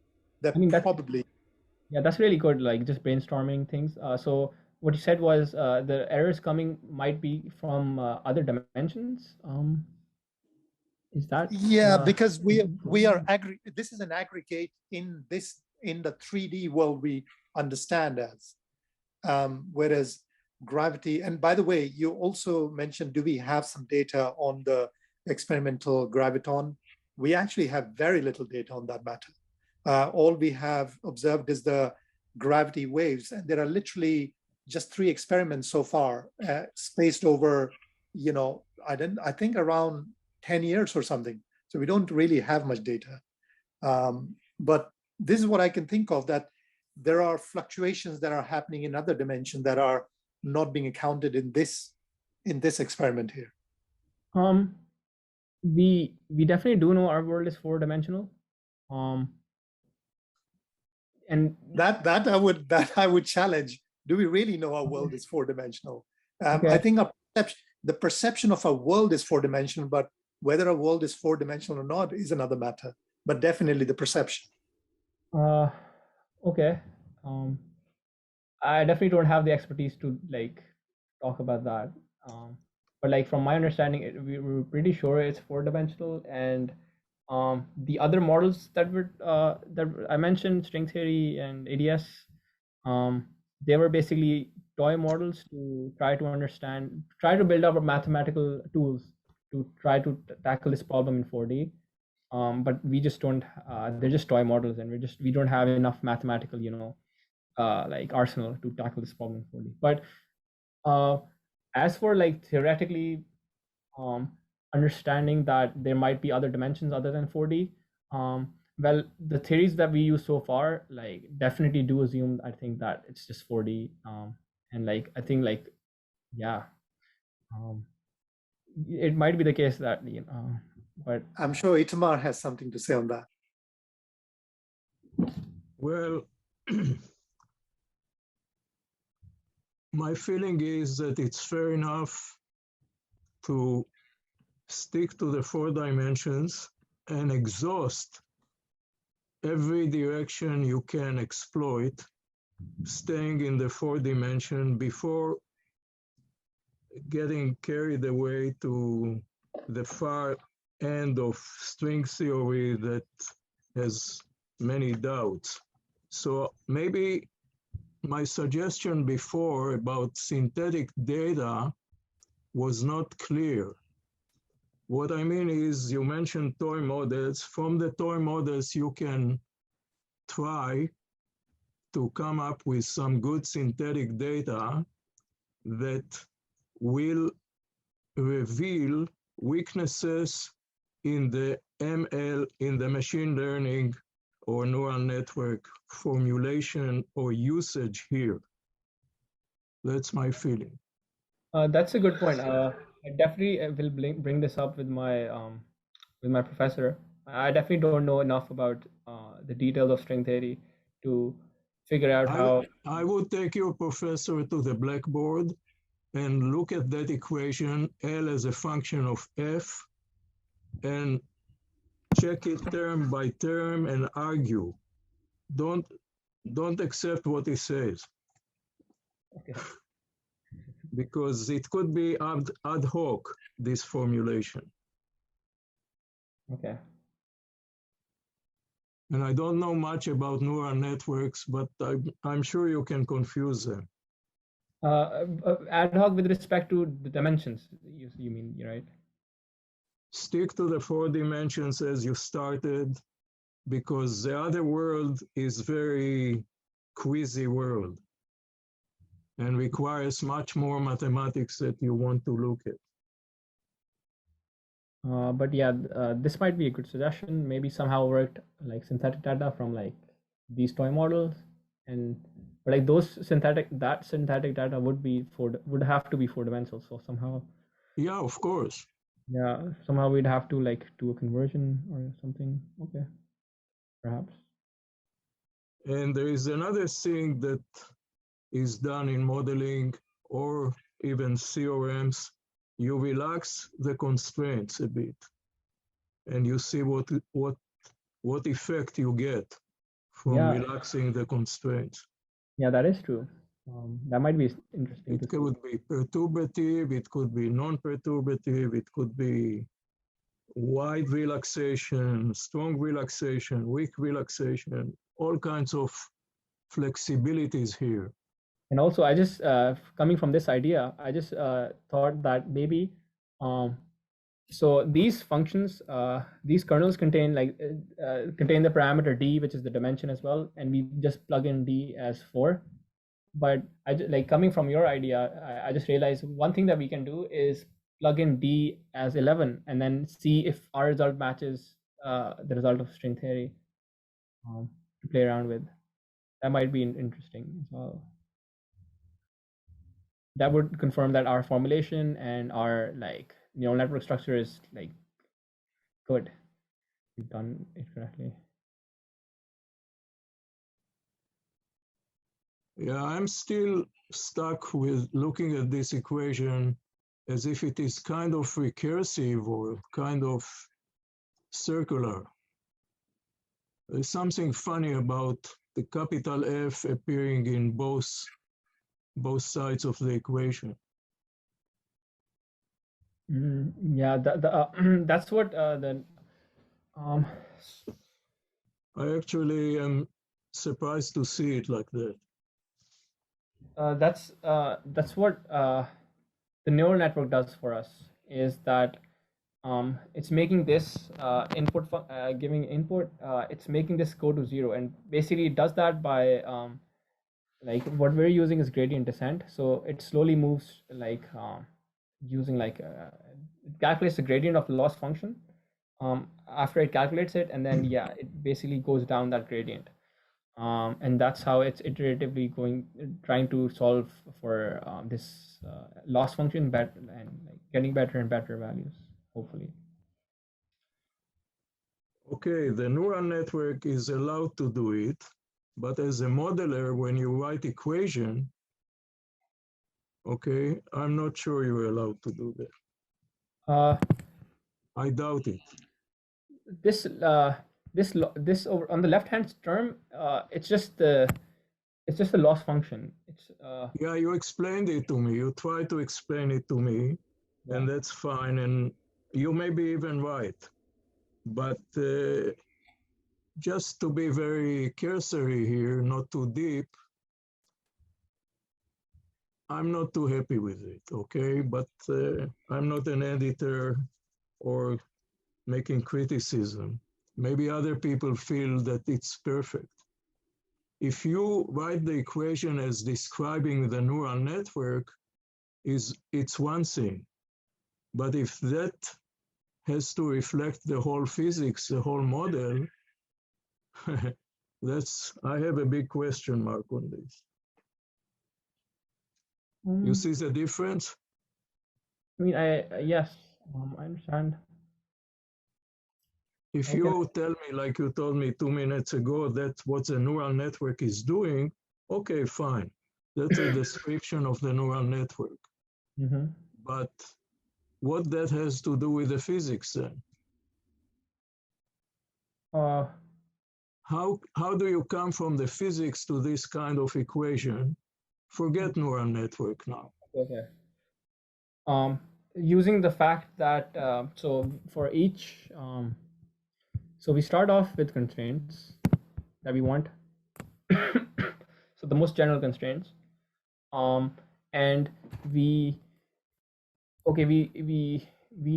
That probably. Yeah, that's really good. Like just brainstorming things. So what you said was the errors coming might be from other dimensions. Is that? Yeah, because we are this is an aggregate in the 3D world we understand as, whereas gravity. And by the way, you also mentioned, do we have some data on the experimental graviton? We actually have very little data on that matter. All we have observed is the gravity waves, and there are literally just 3 experiments so far, spaced over, I think around 10 years or something. So we don't really have much data. But this is what I can think of, that there are fluctuations that are happening in other dimensions that are not being accounted in this experiment here. We definitely do know our world is 4-dimensional. And that I would challenge. Do we really know our world is 4-dimensional? Okay. I think the perception of our world is 4-dimensional, but whether our world is 4-dimensional or not is another matter. But definitely the perception. Okay. I definitely don't have the expertise to like talk about that. But like from my understanding, we're pretty sure it's 4-dimensional, and the other models that I mentioned, string theory and ADS, they were basically toy models to try to build up mathematical tools to try to tackle this problem in 4D. But we just don't. They're just toy models, and we don't have enough mathematical, like arsenal to tackle this problem in 4D. But as for like theoretically understanding that there might be other dimensions other than 4D, well, the theories that we use so far like definitely do assume, I think, that it's just 4D, and like I think like yeah, it might be the case that but I'm sure Itamar has something to say on that. Well, my feeling is that it's fair enough to stick to the 4 dimensions and exhaust every direction you can exploit, staying in the 4 dimension before getting carried away to the far end of string theory that has many doubts. So maybe my suggestion before about synthetic data was not clear. What I mean is, you mentioned toy models. From the toy models, you can try to come up with some good synthetic data that will reveal weaknesses in the ML, in the machine learning or neural network formulation or usage here. That's my feeling. That's a good point. I definitely will bring this up with my professor. I definitely don't know enough about the details of string theory to figure out how. I would take your professor to the blackboard and look at that equation, L as a function of F, and check it term by term and argue. Don't accept what he says. Okay. Because it could be ad hoc, this formulation. Okay. And I don't know much about neural networks, but I'm sure you can confuse them. Ad hoc with respect to the dimensions, you mean, right? Stick to the 4 dimensions as you started, because the other world is very quizzy world and requires much more mathematics that you want to look at. But yeah, this might be a good suggestion. Maybe somehow worked like synthetic data from like these toy models, but like those synthetic data would have to be 4-dimensional. So somehow. Yeah, of course. Yeah, somehow we'd have to like do a conversion or something. Okay, perhaps. And there is another thing that is done in modeling or even theorems. You relax the constraints a bit, and you see what effect you get from relaxing the constraints. Yeah, that is true. That might be interesting. It could be perturbative, it could be non-perturbative, it could be wide relaxation, strong relaxation, weak relaxation, all kinds of flexibilities here. And also, I just coming from this idea, I just thought that maybe so these functions, these kernels contain contain the parameter d, which is the dimension as well, and we just plug in d as 4. But I just, like coming from your idea, I just realized one thing that we can do is plug in d as 11 and then see if our result matches the result of string theory. to play around with. That might be interesting as well. That would confirm that our formulation and our like neural network structure is like good. We've done it correctly. Yeah, I'm still stuck with looking at this equation as if it is kind of recursive or kind of circular. There's something funny about the capital F appearing in both sides of the equation. Yeah, that's what I actually am surprised to see it like that. That's what the neural network does for us, is that it's making this input giving input, it's making this go to 0, and basically it does that by like what we're using is gradient descent, so it slowly moves like using like it calculates the gradient of the loss function after it calculates it, and then yeah, it basically goes down that gradient. And that's how it's iteratively trying to solve for this loss function better, and like getting better and better values, hopefully. Okay, the neural network is allowed to do it, but as a modeler, when you write equation, okay, I'm not sure you're allowed to do that. I doubt it. This over on the left hand term, it's just the loss function. It's yeah, you explained it to me. You tried to explain it to me, yeah. And that's fine. And you may be even right, but just to be very cursory here, not too deep, I'm not too happy with it, okay? But I'm not an editor or making criticism. Maybe other people feel that it's perfect. If you write the equation as describing the neural network, it's one thing. But if that has to reflect the whole physics, the whole model, I have a big question mark on this. You see the difference? I mean, yes, I understand. If you tell me, like you told me 2 minutes ago, that's what the neural network is doing, okay, fine. That's a description of the neural network. Mm-hmm. But what that has to do with the physics then? How do you come from the physics to this kind of equation? Forget neural network now. Okay. Using the fact that so for each so we start off with constraints that we want. So the most general constraints, and we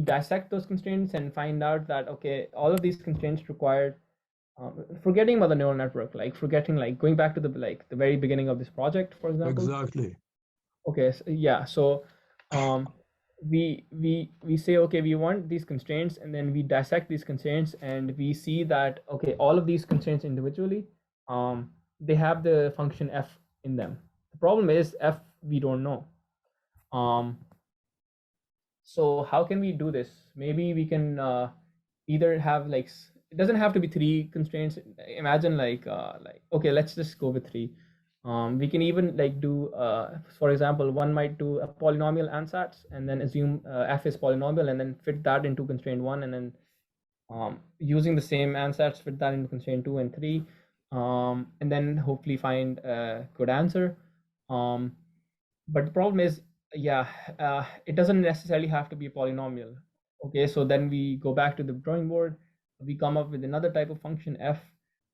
dissect those constraints and find out that okay, all of these constraints required. Forgetting about the neural network, going back to the very beginning of this project, for example. Exactly. Okay, so, yeah. So we say okay, we want these constraints, and then we dissect these constraints, and we see that okay, all of these constraints individually, they have the function f in them. The problem is f we don't know. So how can we do this? Maybe we can either have like, it doesn't have to be 3 constraints. Imagine okay, let's just go with 3. We can even like do for example, one might do a polynomial ansatz and then assume f is polynomial and then fit that into constraint 1, and then using the same ansatz fit that into constraint 2 and 3, and then hopefully find a good answer. But the problem is, yeah, it doesn't necessarily have to be a polynomial. Okay, so then we go back to the drawing board, we come up with another type of function f,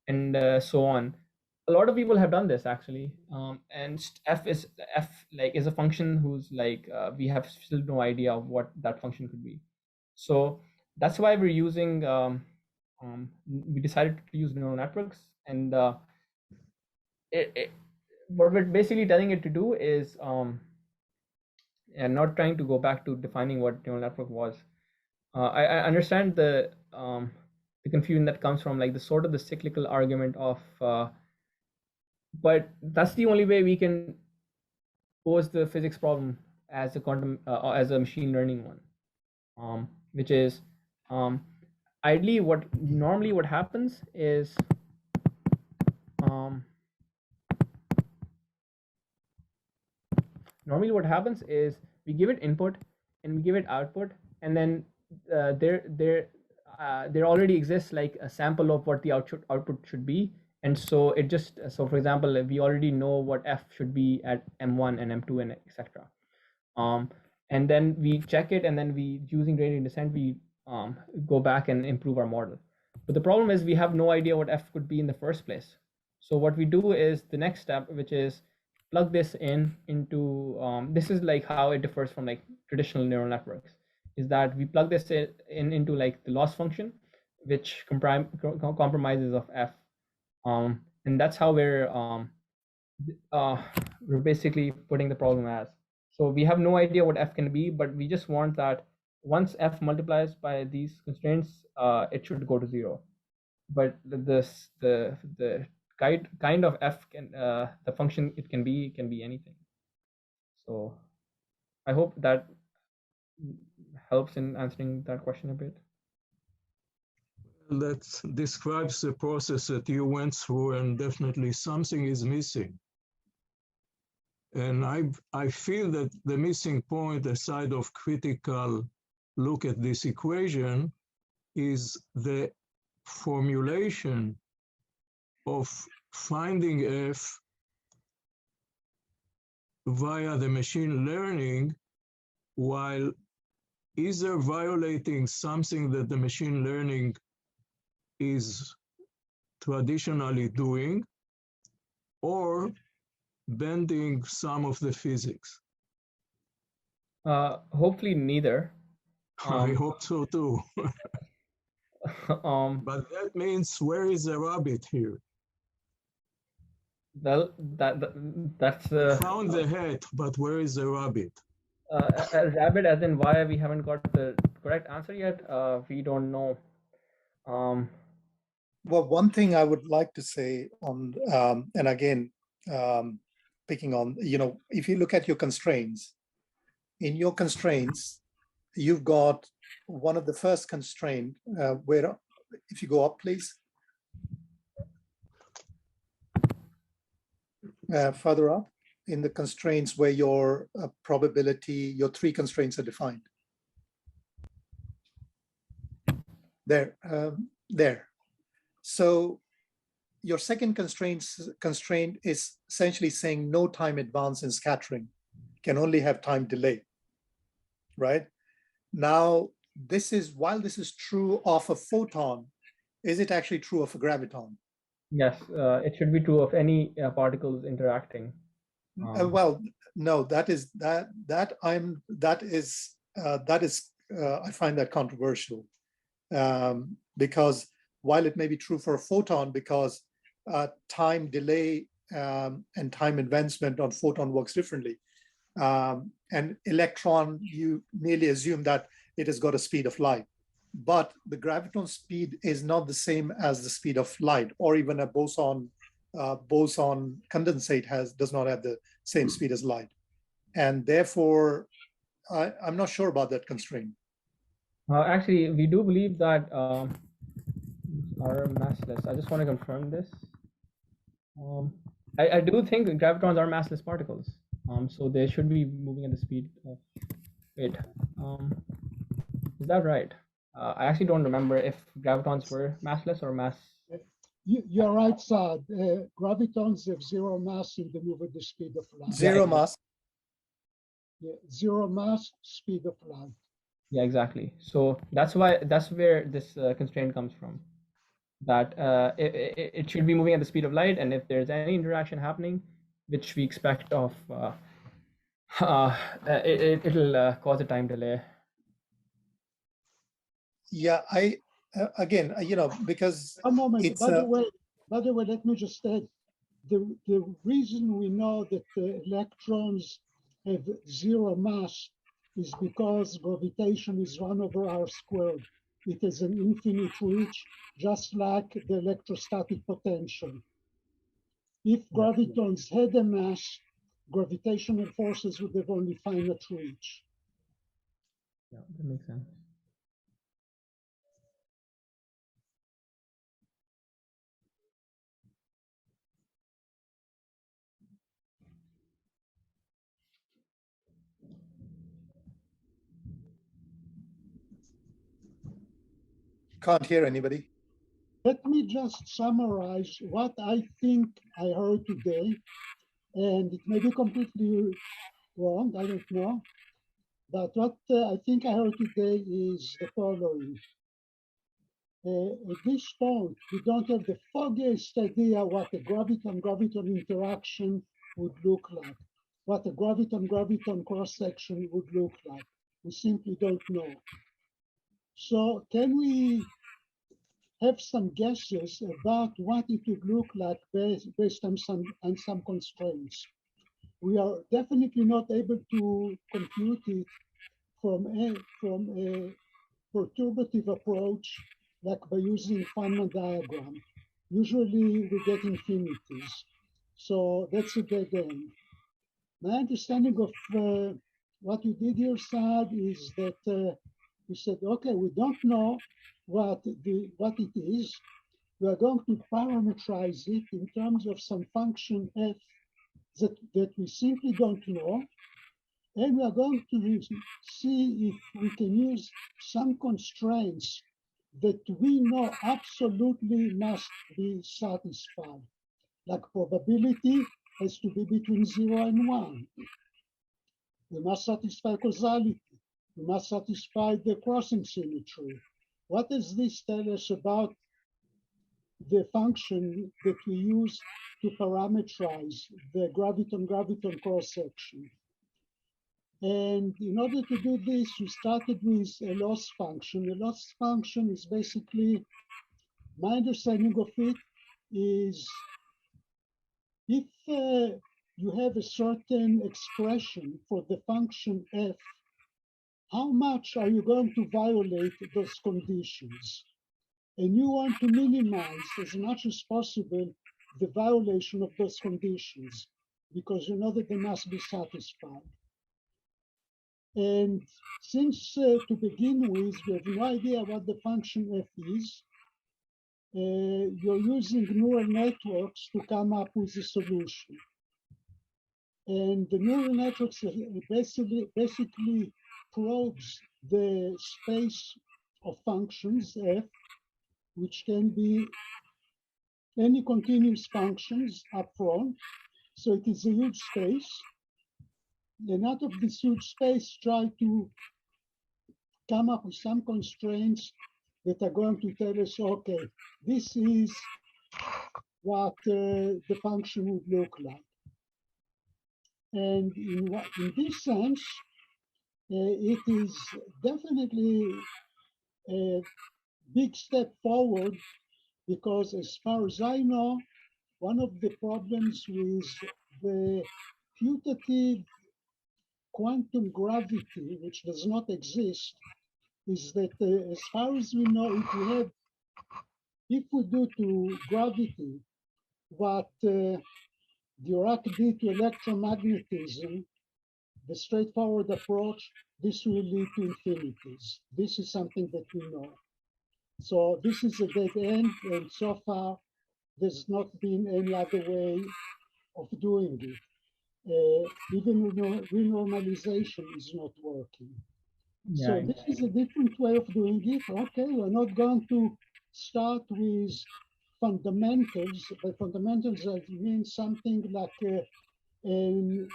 and so on. A lot of people have done this actually, and f is a function whose we have still no idea of what that function could be. So that's why we're using we decided to use neural networks, and what we're basically telling it to do is and not trying to go back to defining what neural network was. I understand the the confusion that comes from like the sort of the cyclical argument of, but that's the only way we can pose the physics problem as a quantum, as a machine learning one, which is ideally what happens is normally what happens is we give it input and we give it output, and then there already exists like a sample of what the output should be. And so it just, so for example, we already know what f should be at m1 and m2 and etc. And then we check it, and then we, using gradient descent, we go back and improve our model. But the problem is we have no idea what f could be in the first place. So what we do is the next step, which is plug this into, this is like how it differs from like traditional neural networks, is that we plug this into like the loss function, which compromises of f. And that's how we're basically putting the problem as. So we have no idea what f can be, but we just want that once f multiplies by these constraints, it should go to 0. But the kind of f can, the function it can be anything. So I hope that helps in answering that question a bit. That describes the process that you went through, and definitely something is missing. And I feel that the missing point, aside of critical look at this equation, is the formulation of finding f via the machine learning, while either violating something that the machine learning is traditionally doing, or bending some of the physics. Hopefully neither. I hope so too. But that means, where is the rabbit here? Well, that's found the hat, but where is the rabbit? A rabbit, as in why we haven't got the correct answer yet, we don't know. Well, one thing I would like to say on, and again, picking on, if you look at your constraints, in your constraints, you've got one of the first constraint where, if you go up, please. Further up in the constraints where your probability, your 3 constraints are defined. There, there. So your second constraint is essentially saying no time advance in scattering, can only have time delay, right? Now, this is, while this is true of a photon, is it actually true of a graviton? Yes, it should be true of any particles interacting. Well, no, I find that controversial, because while it may be true for a photon, because time delay and time advancement on photon works differently, and electron, you merely assume that it has got a speed of light. But the graviton speed is not the same as the speed of light, or even a boson condensate does not have the same speed as light. And therefore, I'm not sure about that constraint. Actually, we do believe that are massless. I just want to confirm this. I do think gravitons are massless particles. So they should be moving at the speed of, wait, is that right? I actually don't remember if gravitons were massless or mass. You're right, Saad. Gravitons have 0 mass and they move at the speed of light. 0 mass. Yeah, 0 mass, speed of light. Yeah, exactly. So that's where this constraint comes from. That it should be moving at the speed of light, and if there's any interaction happening, which we expect of, it'll cause a time delay. Yeah, again, because a moment. It's, by the way, let me just add, the reason we know that the electrons have 0 mass is because gravitation is 1/r². it has an infinite reach, just like the electrostatic potential. If gravitons had a mass, gravitational forces would have only finite reach. Yeah, that makes sense. Can't hear anybody. Let me just summarize what I think I heard today, and it may be completely wrong, I don't know. But what I think I heard today is the following. At this point, we don't have the foggiest idea what a graviton-graviton interaction would look like, what a graviton-graviton cross-section would look like. We simply don't know. So can we have some guesses about what it would look like based on some constraints? We are definitely not able to compute it from a perturbative approach, like by using Feynman diagram. Usually we get infinities. So that's a dead end. My understanding of what you did here, Saad, is that you said, okay, we don't know what it is. We are going to parameterize it in terms of some function f that we simply don't know. And we are going to see if we can use some constraints that we know absolutely must be satisfied. Like probability has to be between 0 and 1. We must satisfy causality. We must satisfy the crossing symmetry. What does this tell us about the function that we use to parameterize the graviton-graviton cross-section? And in order to do this, we started with a loss function. A loss function is basically, my understanding of it is, if you have a certain expression for the function f, how much are you going to violate those conditions? And you want to minimize as much as possible the violation of those conditions, because you know that they must be satisfied. And since to begin with, we have no idea what the function f is, you're using neural networks to come up with a solution. And the neural networks basically probes the space of functions f, which can be any continuous functions up front. So it is a huge space. And out of this huge space, try to come up with some constraints that are going to tell us, okay, this is what the function would look like. And in this sense, it is definitely a big step forward, because as far as I know, one of the problems with the putative quantum gravity, which does not exist, is that as far as we know, if we do to gravity what Dirac did to electromagnetism, the straightforward approach, this will lead to infinities. This is something that we know. So this is a dead end, and so far there's not been any other way of doing it. Even renormalization is not working. Yeah, So this is a different way of doing it. Okay, we're not going to start with fundamentals. By fundamentals, I mean something like an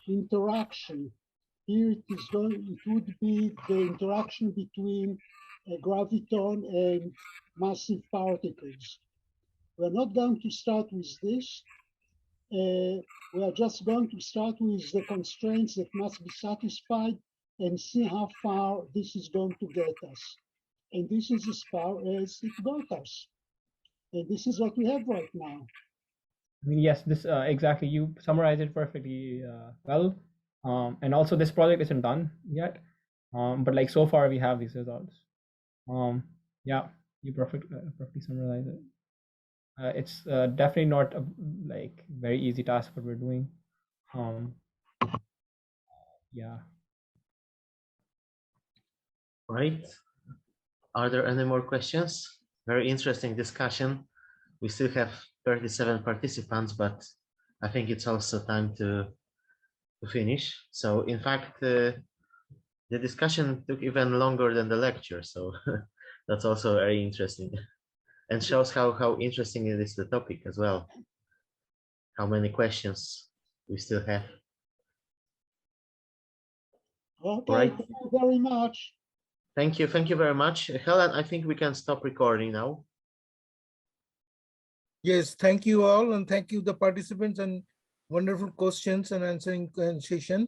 interaction. Here it would be the interaction between a graviton and massive particles. We're not going to start with this. We are just going to start with the constraints that must be satisfied and see how far this is going to get us. And this is as far as it got us. And this is what we have right now. I mean, yes, this exactly. You summarized it perfectly well. And also, this project isn't done yet. But like so far, we have these results. Yeah, you perfectly summarize it. It's definitely not a like very easy task what we're doing. Yeah. Right. Are there any more questions? Very interesting discussion. We still have 37 participants, but I think it's also time to finish. So in fact, the discussion took even longer than the lecture. So that's also very interesting and shows how interesting it is, the topic as well. How many questions we still have. Okay, Right. thank you very much. Thank you very much. Helen, I think we can stop recording now. Yes, thank you all, and thank you the participants and wonderful questions and answering session.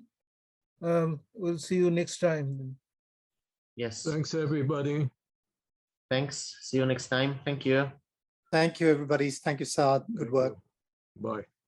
We'll see you next time. Yes. Thanks, everybody. Thanks. See you next time. Thank you. Thank you, everybody. Thank you, Saad. Good Thank work. you. Bye.